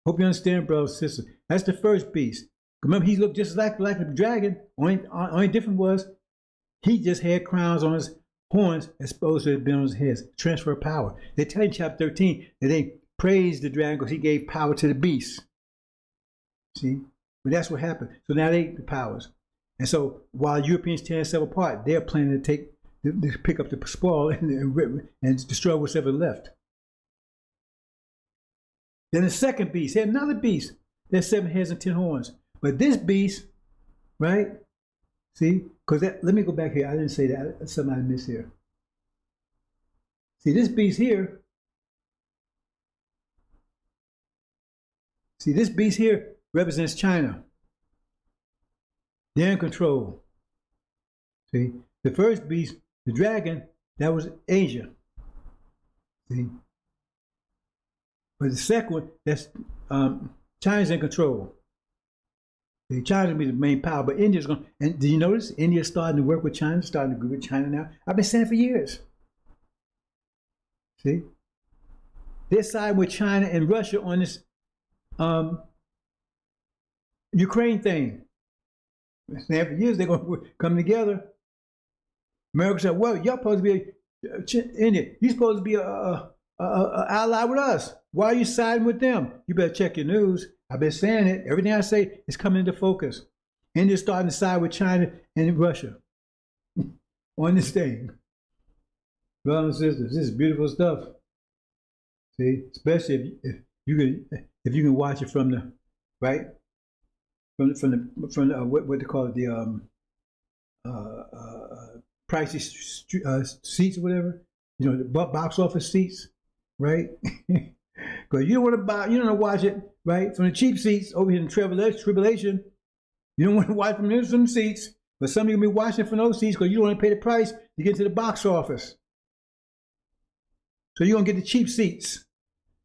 Hope you understand, brothers and sisters. That's the first beast. Remember, he looked just like the dragon. Only difference was he just had crowns on his horns as opposed to being on his head. Transfer of power. They tell you in chapter 13 that they praised the dragon because he gave power to the beast. See? But that's what happened. So now they the powers. And so while Europeans tear themselves apart, they're planning to pick up the spoil and destroy what's ever left. Then the second beast, had another beast. There's 7 heads and 10 horns. But this beast, right? See? Because let me go back here. I didn't say that. That's something I missed here. See, this beast here. See, this beast here represents China. They're in control. See? The first beast, the dragon, that was Asia. See? But the second one, that's China's in control. See, China's gonna be the main power, but India's gonna. And do you notice India's starting to work with China, starting to agree with China now? I've been saying it for years. See, they're siding with China and Russia on this Ukraine thing. I've been saying for years they're gonna come together. America said, "Well, you're supposed to be India. You're supposed to be a ally with us. Why are you siding with them? You better check your news." I've been saying it. Everything I say is coming into focus. India's starting to side with China and Russia on this thing. Brothers and sisters, this is beautiful stuff. See, especially if you can watch it from the right from the what they call it, the pricey seats or whatever. You know, the box office seats, right? Because you don't want to buy, you don't want to watch it, right, from the cheap seats over here in tribulation. You don't want to watch from some seats, but some of you will be watching from those seats because you don't want to pay the price to get to the box office. So you're going to get the cheap seats.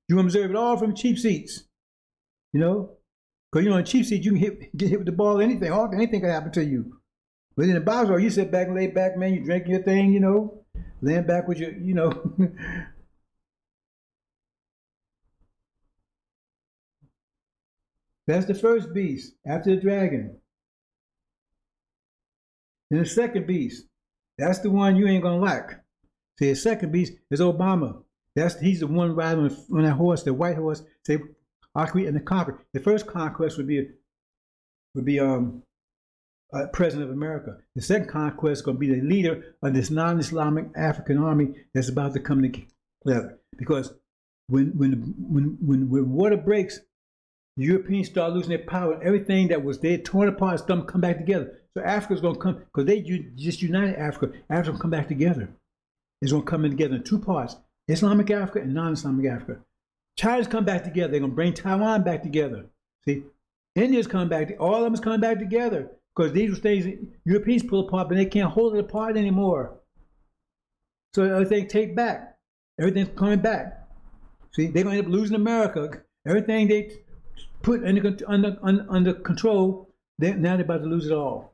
You're going to observe it all from cheap seats, you know? Because, you know, in cheap seats, you can get hit with the ball, anything can happen to you. But in the box office, you sit back and lay back, man, you drink your thing, you know, laying back with your, you know. That's the first beast, after the dragon. And the second beast, that's the one you ain't gonna like. See, the second beast is Obama. He's the one riding on that horse, the white horse, say, and the conquer. The first conquest would be president of America. The second conquest is going to be the leader of this non-Islamic African army that's about to come together. Because when water breaks, the Europeans start losing their power. Everything that was there torn apart is going to come back together. So Africa's going to come, because they just united Africa. Africa will come back together. It's going to come in together in 2 parts: Islamic Africa and non-Islamic Africa. China's come back together. They're going to bring Taiwan back together. See, India's coming back. All of them is coming back together. Because these things Europeans pull apart, but they can't hold it apart anymore. So everything take back. Everything's coming back. See, they're going to end up losing America. Everything they put under control, now they're about to lose it all.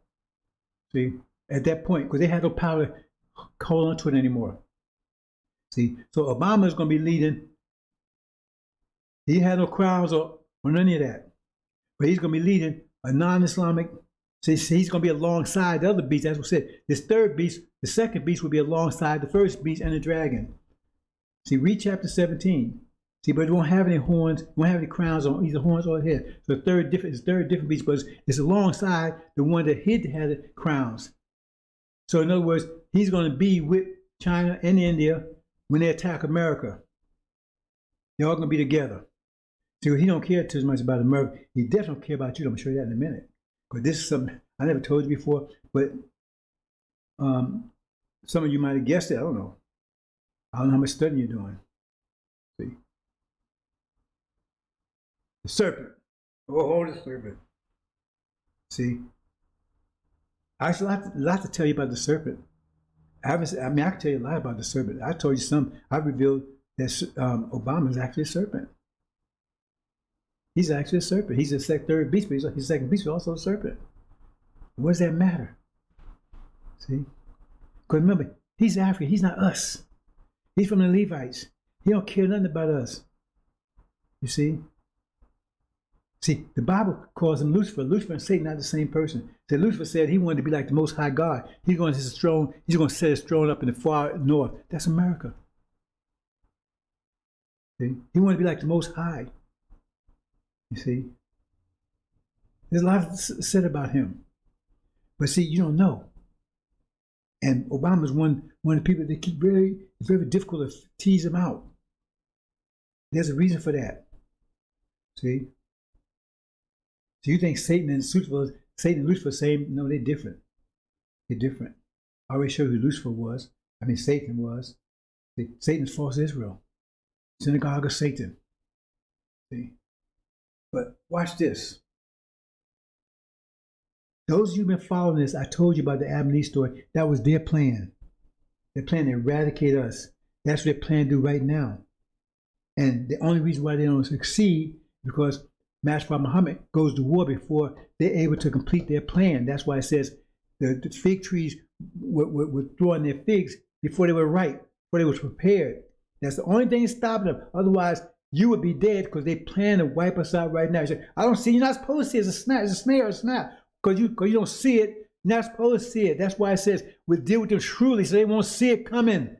See, at that point, because they have no power to hold on to it anymore. See, so Obama is going to be leading. He had no crowns or any of that. But he's going to be leading a non-Islamic. So he's going to be alongside the other beast, as we said. This third beast, the second beast, will be alongside the first beast and the dragon. See, read chapter 17. See, but it won't have any horns, it won't have any crowns on either horns or head. So the third different beast, but it's alongside the one that had the crowns. So in other words, he's going to be with China and India when they attack America. They're all going to be together. See, he don't care too much about America. He definitely don't care about you. I'm going to show you that in a minute. Because this is something I never told you before, but some of you might have guessed it. I don't know. I don't know how much studying you're doing. See? The serpent. Oh, the serpent. See? I actually have a lot to tell you about the serpent. I can tell you a lot about the serpent. I told you some. I revealed that Obama is actually a serpent. He's actually a serpent. He's a third beast, but he's a second beast, but also a serpent. What does that matter? See? Because remember, he's African. He's not us. He's from the Levites. He don't care nothing about us. You see? See, the Bible calls him Lucifer. Lucifer and Satan are not the same person. So Lucifer said he wanted to be like the Most High God. He's going to set his throne up in the far north. That's America. See? He wanted to be like the Most High. You see? There's a lot said about him. But see, you don't know. And Obama's one of the people that keep it's very difficult to tease him out. There's a reason for that. See? So you think Satan and Lucifer are the same? No, they're different. They're different. I already showed you who Lucifer was. Satan was. See, Satan's false Israel. Synagogue of Satan. See? But watch this. Those of you who've been following this, I told you about the Adam and Eve story. That was their plan. Their plan to eradicate us. That's what they plan to do right now. And the only reason why they don't succeed is because Master Muhammad goes to war before they're able to complete their plan. That's why it says the fig trees were throwing their figs before they were ripe, before they was prepared. That's the only thing stopping them. Otherwise, you would be dead because they plan to wipe us out right now. You say, I don't see, you're not supposed to see it. It's a snare, it's a snare. Because you don't see it, you're not supposed to see it. That's why it says, we'll deal with them shrewdly so they won't see it coming.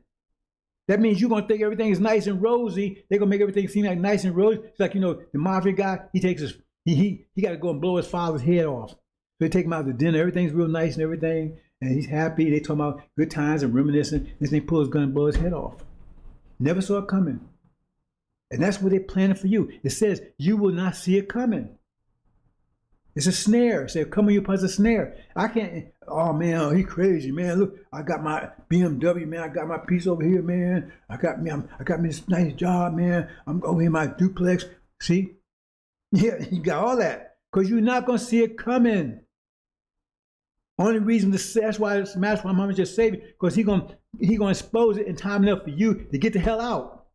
That means you're going to think everything is nice and rosy. They're going to make everything seem like nice and rosy. It's like, the mafia guy, he got to go and blow his father's head off. So they take him out to dinner. Everything's real nice and everything. And he's happy. They talk about good times and reminiscing. This thing pulls his gun and blow his head off. Never saw it coming. And that's what they're planning for you. It says you will not see it coming. It's a snare. It says, come on you as a snare. I can't, oh man, he crazy, man. Look, I got my BMW, man. I got my piece over here, man. I got me this nice job, man. I'm over here in my duplex. See? Yeah, you got all that. Because you're not going to see it coming. Only reason to say, that's why Master Muhammad just saved it, because he's going to expose it in time enough for you to get the hell out.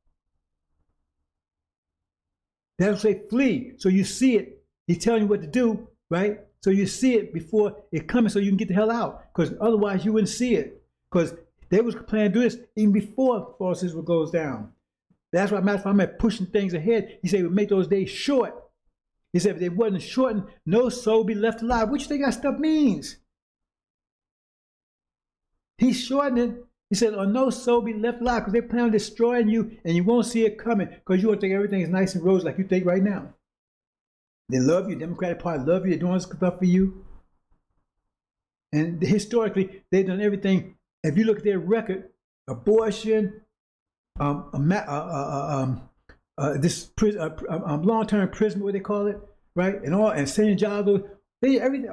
That'll say flee. So you see it. He's telling you what to do, right? So you see it before it comes so you can get the hell out. Because otherwise you wouldn't see it. Because they was planning to do this even before false Israel goes down. That's why Master Muhammad pushing things ahead. He said, we make those days short. He said, if they wasn't shortened, no soul be left alive. What you think that stuff means? He's shortening it. He said, oh, no soul be left alive, because they plan on destroying you and you won't see it coming because you won't think everything is nice and rosy like you think right now. They love you. Democratic Party love you. They're doing stuff for you. And historically, they've done everything. If you look at their record, abortion, this long-term imprisonment, what they call it, right? And sending jobs,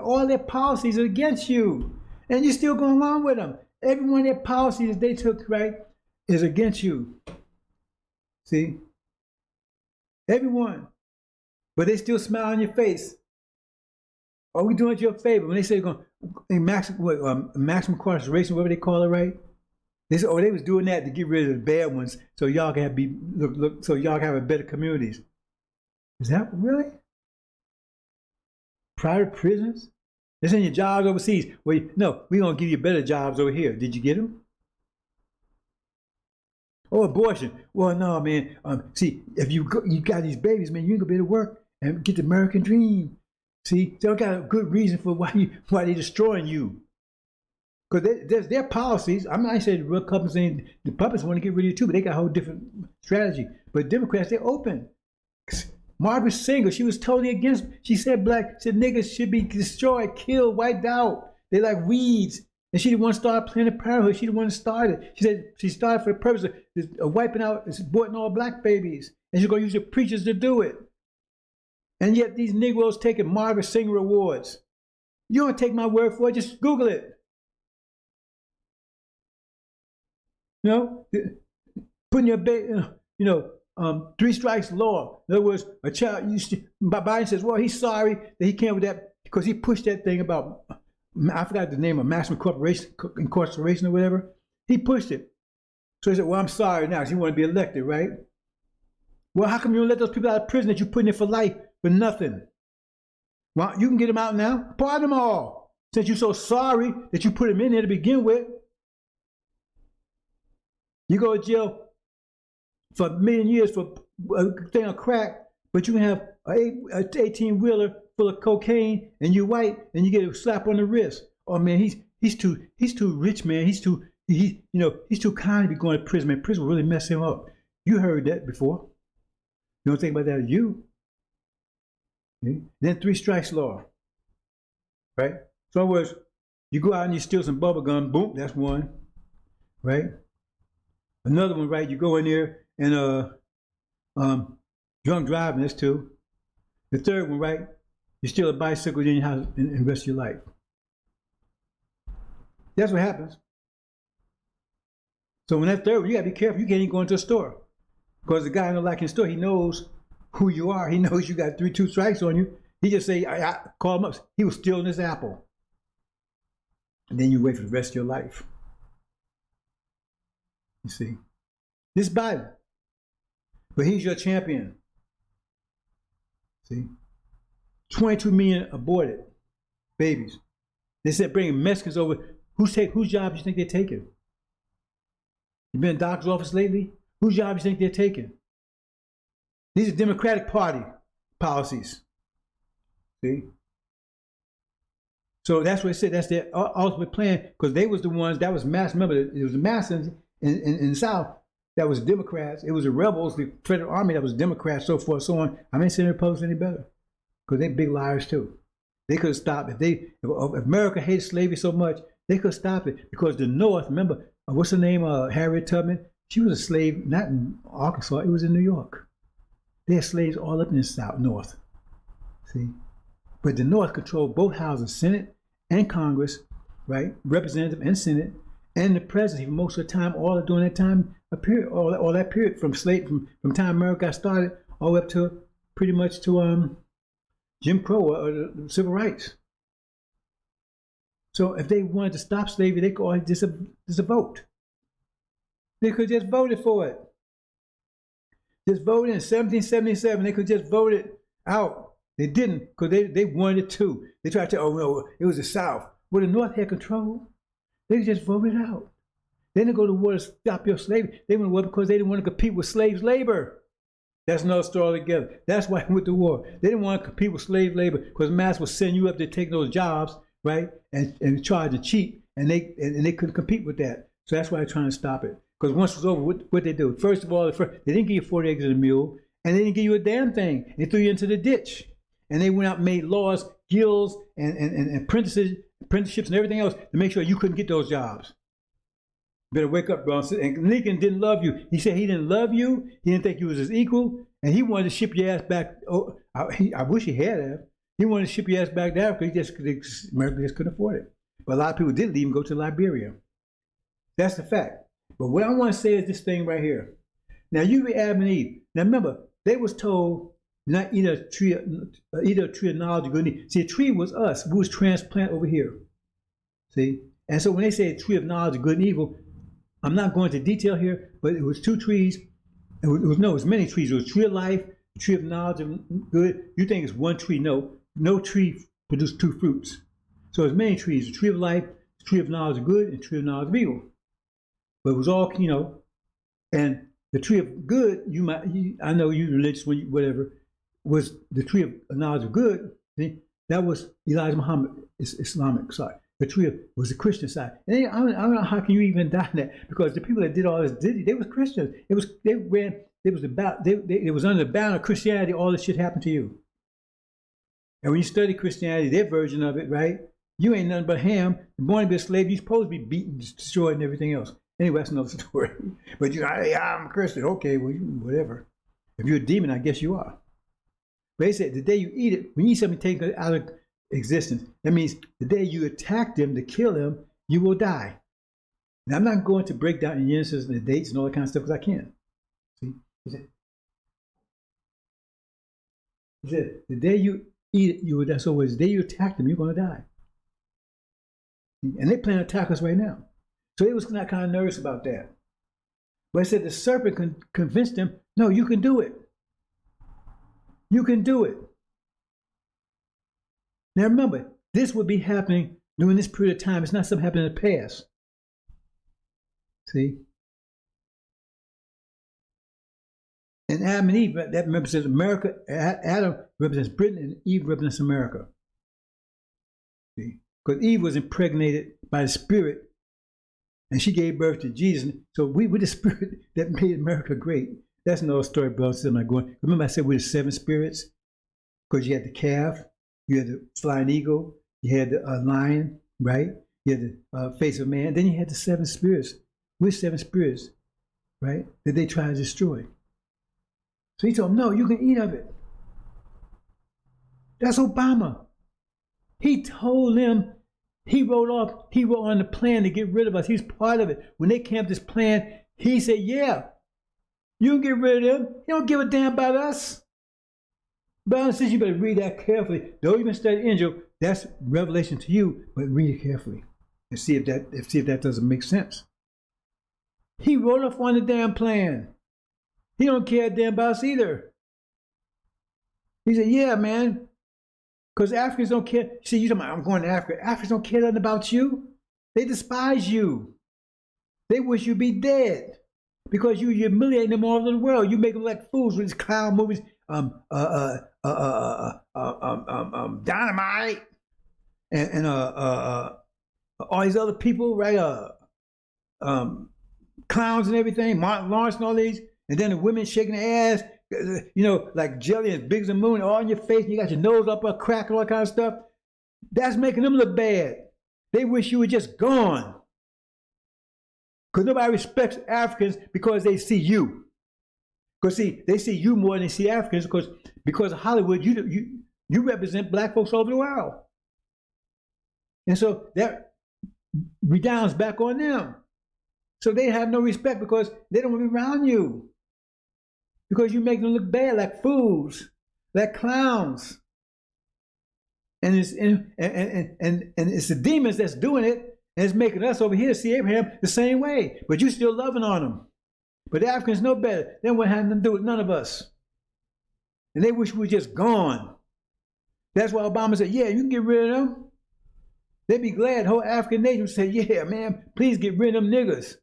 all their policies are against you. And you're still going along with them. Every one of their policies they took, right, is against you. See? Everyone. But they still smile on your face. Are we doing it your favor? When they say going maximum incarceration, whatever they call it, right? They said, oh, they was doing that to get rid of the bad ones, so y'all can so y'all can have better communities. Is that really? Private prisons? They're sending your jobs overseas. Well, no, we're gonna give you better jobs over here. Did you get them? Oh, abortion. Well, no, man. See, if you got these babies, man, you ain't gonna be able to work and get the American dream. See, they don't got a good reason for why they're destroying you. Because there's their policies. I'm not saying the Republicans saying the puppets want to get rid of you too, but they got a whole different strategy. But Democrats, they're open. Margaret Sanger, she was totally against. She said niggas should be destroyed, killed, wiped out. They're like weeds. And she didn't want to start Planned Parenthood. She didn't want to start it. She said she started for the purpose of wiping out, aborting all black babies. And you're going to use your preachers to do it. And yet these Negroes taking Margaret Singer Awards. You don't take my word for it, just Google it. You know, putting your baby, three strikes law. In other words, a child, Biden says, well, he's sorry that he came with that because he pushed that thing about, I forgot the name of maximum incarceration or whatever. He pushed it. So he said, well, I'm sorry now because you want to be elected, right? Well, how come you don't let those people out of prison that you put in there for life for nothing? Well, you can get them out now. Pardon them all. Since you're so sorry that you put them in there to begin with. You go to jail for a million years for a thing of crack, but you can have an 18-wheeler full of cocaine and you're white and you get a slap on the wrist. Oh man, he's too rich, man. He's too kind to be going to prison. Man, prison will really mess him up. You heard that before. You don't think about that, you. Okay? Then three strikes law. Right? So in other words, you go out and you steal some bubble gum, boom, that's one. Right? Another one, right? You go in there and drunk driving, that's two. The third one, right? You steal a bicycle in your house and the rest of your life. That's what happens. So when that third one, you gotta be careful. You can't even go into a store. Because the guy in the lacking store, he knows who you are. He knows you got two strikes on you. He just say, I call him up. He was stealing this apple. And then you wait for the rest of your life. You see, this Biden, but he's your champion. See, 22 million aborted babies. They said bringing Mexicans over. Whose job do you think they're taking? You been in the doctor's office lately? Whose job do you think they're taking? These are Democratic Party policies. See? So that's what it said. That's their ultimate plan, because they was the ones that was mass. Remember, it was the mass in the South that was Democrats. It was the rebels, the Federal Army that was Democrats, so forth, so on. I ain't saying the Republicans any better, because they big liars too. They could have stopped if America hated slavery so much, they could stop it, because the North. Remember, what's her name? Harriet Tubman. She was a slave, not in Arkansas. It was in New York. They had slaves all up in the South, North. See, but the North controlled both houses, Senate and Congress, right? Representative and Senate. And the presidency for most of the time, all during that time, all that period from time America got started, all the way up to pretty much to Jim Crow or the civil rights. So if they wanted to stop slavery, they could always just vote. They could just voted for it. Just voted in 1777. They could just vote it out. They didn't, because they wanted it too. They tried to, oh no, it was the South. Well, the North had control. They just voted out. They didn't go to war to stop your slavery. They went to war because they didn't want to compete with slaves' labor. That's another story altogether. That's why they went to war. They didn't want to compete with slave labor, because mass would send you up to take those jobs, right, and charge it cheap, and they couldn't compete with that. So that's why they're trying to stop it. Because once it was over, what they do? First of all, they didn't give you 40 acres of a mule, and they didn't give you a damn thing. They threw you into the ditch. And they went out and made laws, guilds, and apprenticeships and everything else to make sure you couldn't get those jobs. Better wake up, bro. And Lincoln didn't love you. He said he didn't love you. He didn't think you was his equal. And he wanted to ship your ass back. Oh, I wish he had that. He wanted to ship your ass back there because America just couldn't afford it. But a lot of people did leave and go to Liberia. That's the fact. But what I want to say is this thing right here. Now, you be Adam and Eve. Now, remember, they was told not eat a tree of knowledge of good and evil. See, a tree was us. We was transplanted over here. See? And so when they say a tree of knowledge of good and evil, I'm not going into detail here, but it was two trees. It was many trees. It was tree of life, tree of knowledge of good. You think it's one tree. No tree produced two fruits. So there's many trees. The tree of life, the tree of knowledge of good, and the tree of knowledge of evil. But it was all, and the tree of good, I know you religious, whatever, was the tree of knowledge of good. See? That was Elijah Muhammad, Islamic side. The tree was the Christian side. And I don't know how can you even die in that, because the people that did all this, they was Christians. It was under the banner of Christianity, all this shit happened to you. And when you study Christianity, their version of it, right? You ain't nothing but ham, born to be a slave. You're supposed to be beaten, destroyed, and everything else. Anyway, that's another story. But I'm a Christian. Okay, well, whatever. If you're a demon, I guess you are. But he said, the day you eat it, when you eat something taken out of existence, that means the day you attack them to kill them, you will die. Now, I'm not going to break down the Genesis and the dates and all that kind of stuff because I can't. See? He said, the day you eat it, you will die. So the day you attack them, you're going to die. And they plan to attack us right now. So they was not kind of nervous about that. But he said the serpent convinced them, no, you can do it. You can do it. Now remember, this would be happening during this period of time. It's not something happening in the past. See? And Adam and Eve, that represents America. Adam represents Britain and Eve represents America. See? Because Eve was impregnated by the Spirit and she gave birth to Jesus. So we're the Spirit that made America great. That's another story, brothers. I'm not going. Remember I said we're the 7 spirits? Because you had the calf, you had the flying eagle, you had the lion, right? You had the face of man. Then you had the 7 spirits. We're 7 spirits, right? That they try to destroy. So he told them, no, you can eat of it. That's Obama. He told them, he wrote on the plan to get rid of us. He's part of it. When they came up with this plan, he said, yeah, you can get rid of them. You don't give a damn about us. Brothers and sisters, you better read that carefully. Though you've been studying Angel, that's revelation to you, but read it carefully and see if that doesn't make sense. He wrote off on the damn plan. He don't care a damn about us either. He said, yeah, man, because Africans don't care. See, you talking about, I'm going to Africa. Africans don't care nothing about you. They despise you. They wish you'd be dead because you humiliating them all over the world. You make them like fools with these clown movies, Dynamite, and all these other people, right? Clowns and everything, Martin Lawrence and all these, and then the women shaking their ass, you know, like jelly as big as the moon, all in your face, and you got your nose up a crack and all that kind of stuff. That's making them look bad. They wish you were just gone. Because nobody respects Africans because they see you. Because see, they see you more than they see Africans because of Hollywood, you represent black folks all over the world. And so that redounds back on them. So they have no respect because they don't want to be around you. Because you make them look bad like fools, like clowns. And it's the demons that's doing it, and it's making us over here see Abraham the same way. But you're still loving on them. But the Africans know better. They don't have nothing to do with none of us. And they wish we were just gone. That's why Obama said, yeah, you can get rid of them. They'd be glad. The whole African nation would say, yeah, man, please get rid of them niggers.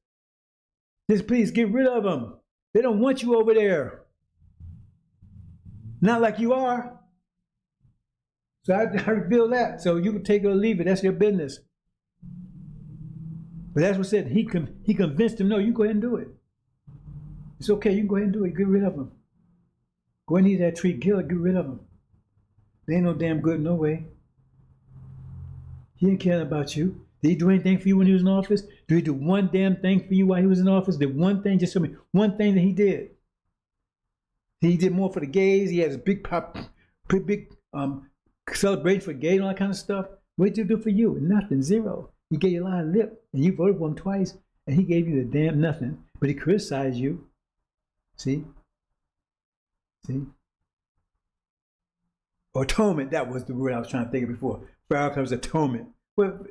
Just please get rid of them. They don't want you over there. Not like you are. So I reveal that. So you can take it or leave it. That's your business. But that's what said. He convinced him, no, you go ahead and do it. It's okay. You can go ahead and do it. Get rid of them. Go ahead and eat that tree. Kill it. Get rid of them. They ain't no damn good no way. He didn't care about you. Did he do anything for you when he was in office? Did he do one damn thing for you while he was in office? Did one thing, just tell me, one thing that he did. He did more for the gays. He had a big celebration for gays and all that kind of stuff. What did he do for you? Nothing, zero. He gave you a line of lip, and you voted for him twice, and he gave you a damn nothing. But he criticized you. See? Atonement, that was the word I was trying to think of before. Farrakhan was atonement. Well,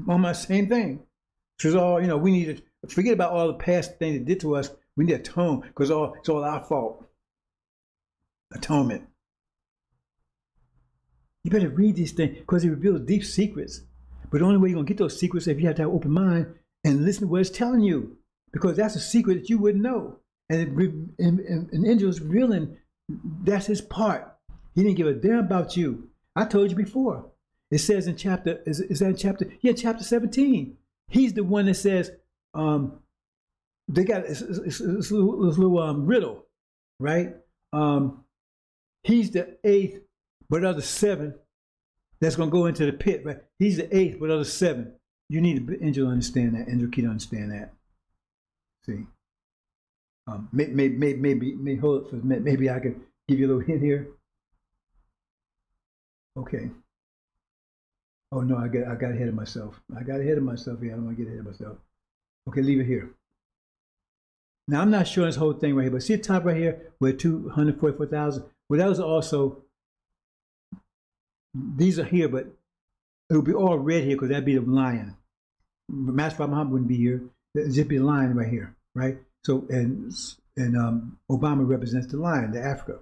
almost the same thing. It's all, you know, we need to forget about all the past things they did to us. We need to atone because it's all our fault. Atonement. You better read these things because it reveals deep secrets. But the only way you're going to get those secrets is if you have to have an open mind and listen to what it's telling you. Because that's a secret that you wouldn't know. And Injil is revealing that's his part. He didn't give a damn about you. I told you before. It says in chapter, is that in chapter? Yeah, chapter 17. He's the one that says, they got this little riddle, right? He's the 8th, but other 7 that's going to go into the pit, right? He's the 8th, but other 7. You need the Injil to understand that, Injil Key to understand that. See? Maybe hold it for a minute. Maybe I could give you a little hint here. Okay. Oh no, I got ahead of myself. I got ahead of myself here. I don't want to get ahead of myself. Okay, leave it here. Now I'm not showing this whole thing right here, but see the top right here where 244,000. Well, that was also, these are here, but it would be all red here because that'd be the lion. Master Muhammad wouldn't be here. It'd just be a lion right here, right? So and Obama represents the lion, the Africa,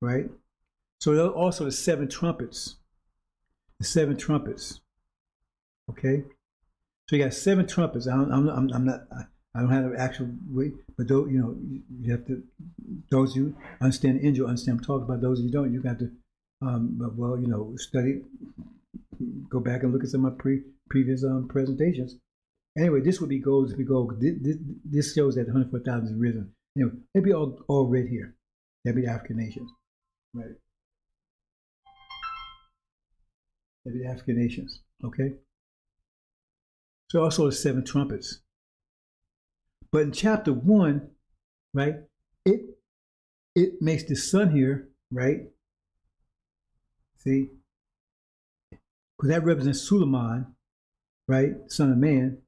right? So also the 7 trumpets, the 7 trumpets. Okay, so you got 7 trumpets. I don't have the actual way, but those, you know, you have to. Those you understand Injil, understand. I'm talking about those you don't. You got to, well, you know, study. Go back and look at some of my previous presentations. Anyway, this would be gold if we go. This shows that 104,000 is risen. Anyway, it'd be all red here. That'd be the African nations, right? That'd be the African nations. Okay. So also the 7 trumpets. But in chapter 1, right, it makes the sun here, right? See? Because that represents Suleiman, right? Son of man.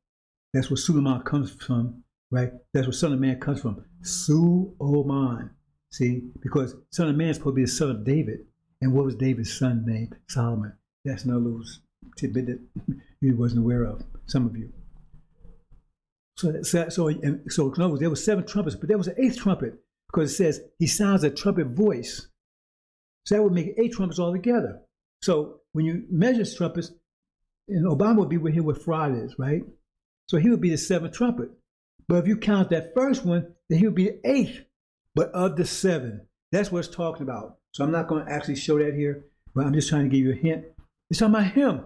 That's where Suleiman comes from, right? That's where Son of Man comes from. Suleiman. See? Because Son of Man is supposed to be the son of David. And what was David's son's name? Solomon. That's another little tidbit that you wasn't aware of, some of you. So in other words, there were 7 trumpets, but there was an 8th trumpet because it says he sounds a trumpet voice. So that would make 8 trumpets altogether. So when you measure trumpets, and Obama would be here where Fraud is, right? So he would be the 7th trumpet. But if you count that first one, then he would be the 8th, but of the 7. That's what it's talking about. So I'm not going to actually show that here, but I'm just trying to give you a hint. It's talking about him.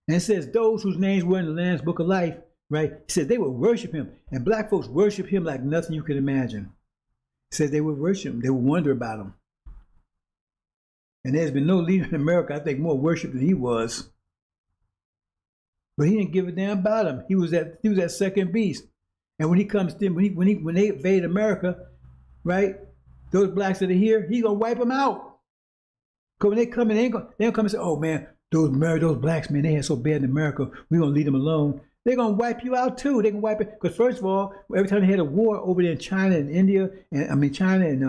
And it says those whose names were in the Lamb's Book of Life, right? It said they would worship him. And black folks worship him like nothing you could imagine. It says they would worship him. They would wonder about him. And there's been no leader in America, I think, more worshiped than he was. But he didn't give a damn about him. He was that second beast. And when he comes in, when they invade America, right? Those blacks that are here, he's gonna wipe them out. Because when they come in, they don't come and say, "Oh man, those blacks, man, they had so bad in America, we're gonna leave them alone." They're gonna wipe you out too. They can wipe it because first of all, every time they had a war over there in China and India, and China and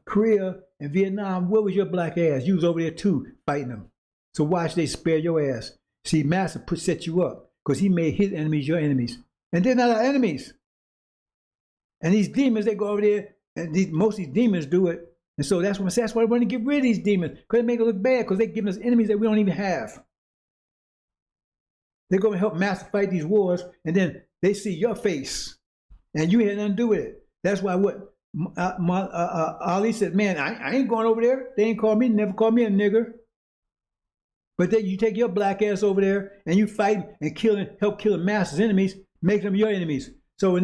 Korea and Vietnam, where was your black ass? You was over there too, fighting them. So why should they spare your ass? See, Master set you up because he made his enemies your enemies, and they're not our enemies. And these demons, they go over there, and most of these demons do it. And so that's why we want to get rid of these demons, because they make it look bad, because they're giving us enemies that we don't even have. They're going to help Master fight these wars, and then they see your face, and you had nothing to do with it. That's why what Ali said, man, I ain't going over there. They ain't called me, never called me a nigger. But then you take your black ass over there, and you fight and help kill Master's enemies, make them your enemies. So when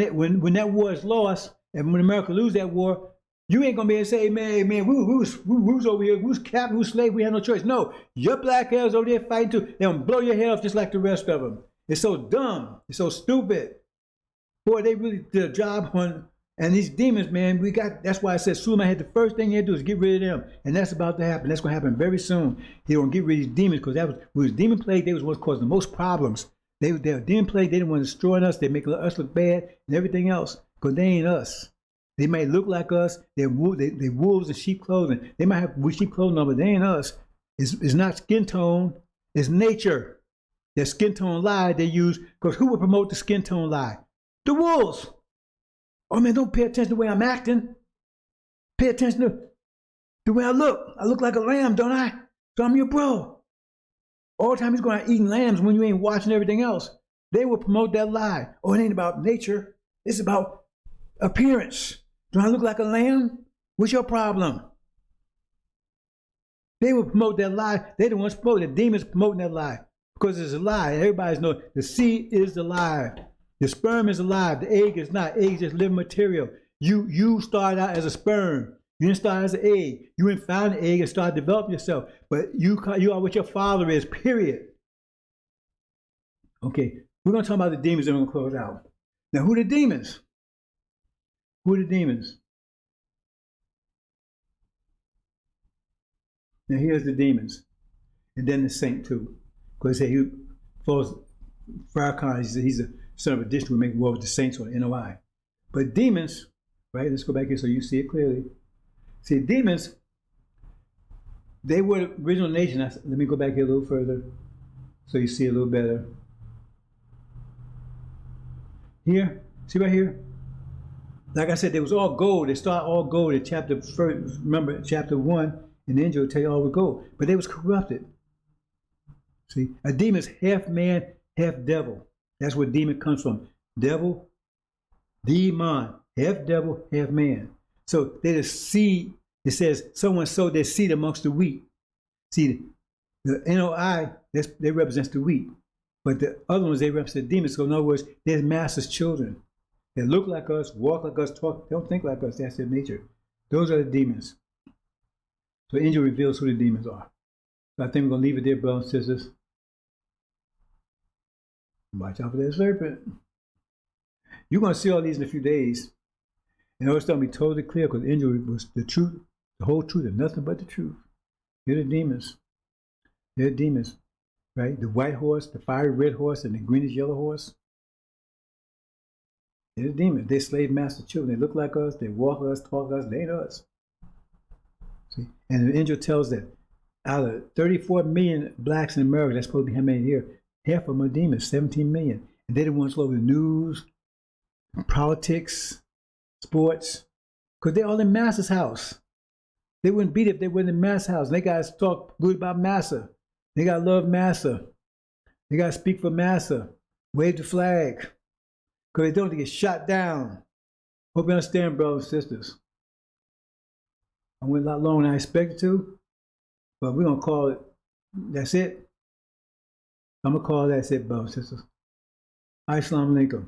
that war is lost, and when America lose that war, you ain't gonna be able to say, man, who's over here, who's captain, who's slave, we have no choice. No, your black ass over there fighting too. They're gonna blow your head off just like the rest of them. It's so dumb, it's so stupid. Boy, they really did a job on, and these demons, man, that's why I said Suleiman had the first thing he had to do is get rid of them. And that's about to happen. That's gonna happen very soon. He gonna get rid of these demons, because that was demon plague, they was what caused the most problems. They were demon plague, they didn't want to destroy us, they make us look bad and everything else, because they ain't us. They might look like us. They're wolves in sheep clothing. They might have sheep clothing on, but they ain't us. It's not skin tone. It's nature. That skin tone lie they use, because who would promote the skin tone lie? The wolves. Oh man, don't pay attention to the way I'm acting. Pay attention to the way I look. I look like a lamb, don't I? So I'm your bro. All the time he's going out eating lambs when you ain't watching everything else. They will promote that lie. Oh, it ain't about nature. It's about appearance. Do I look like a lamb? What's your problem? They will promote that lie. They're the ones promoting the demons promoting that lie, because it's a lie. Everybody's know the seed is alive. The sperm is alive. The egg is not. Egg is just living material. You started out as a sperm. You didn't start as an egg. You didn't find an egg and start developing yourself. But you are what your father is, period. Okay, We're going to talk about the demons and we're going to close out. Now, who are the demons? Who are the demons? Now, here's the demons. And then the saint, too. Because he falls, Farrakhan, he's a son of a district who make war with the saints on NOI. But demons, right? Let's go back here so you see it clearly. See, demons, they were the original nation. Let me go back here a little further so you see it a little better. Here, see right here? Like I said, they was all gold. They start all gold in chapter first. Remember, chapter 1 in the Injil tell you all was gold. But they was corrupted. See, a demon is half man, half devil. That's where demon comes from. Devil, demon, half devil, half man. So they're the seed. It says someone sowed their seed amongst the wheat. See, the NOI, they represents the wheat. But the other ones, they represent demons. So in other words, they're master's children. They look like us, walk like us, talk, don't think like us. That's their nature. Those are the demons. So Injil reveals who the demons are. So I think we're going to leave it there, brothers and sisters. Watch out for that serpent. You're going to see all these in a few days. And it's going to be totally clear because Injil was the truth, the whole truth, and nothing but the truth. They're the demons. They're the demons. Right? The white horse, the fiery red horse, and the greenish yellow horse. They're the demons. They're slave master children. They look like us. They walk like us, talk like us. They ain't us. See? And the angel tells that out of 34 million blacks in America, that's supposed to be how many here, half of them are demons, 17 million. And they're the ones all over the news, politics, sports, because they're all in Master's house. They wouldn't beat it if they weren't in Master's house. And they got to talk good about Master. They got to love Master. They got to speak for Master. Wave the flag. Because they don't, they get shot down. Hope you understand, brothers and sisters. I went a lot longer than I expected to, but we're going to call it, that's it. I'm going to call it, that's it, brothers and sisters. Assalamu alaikum.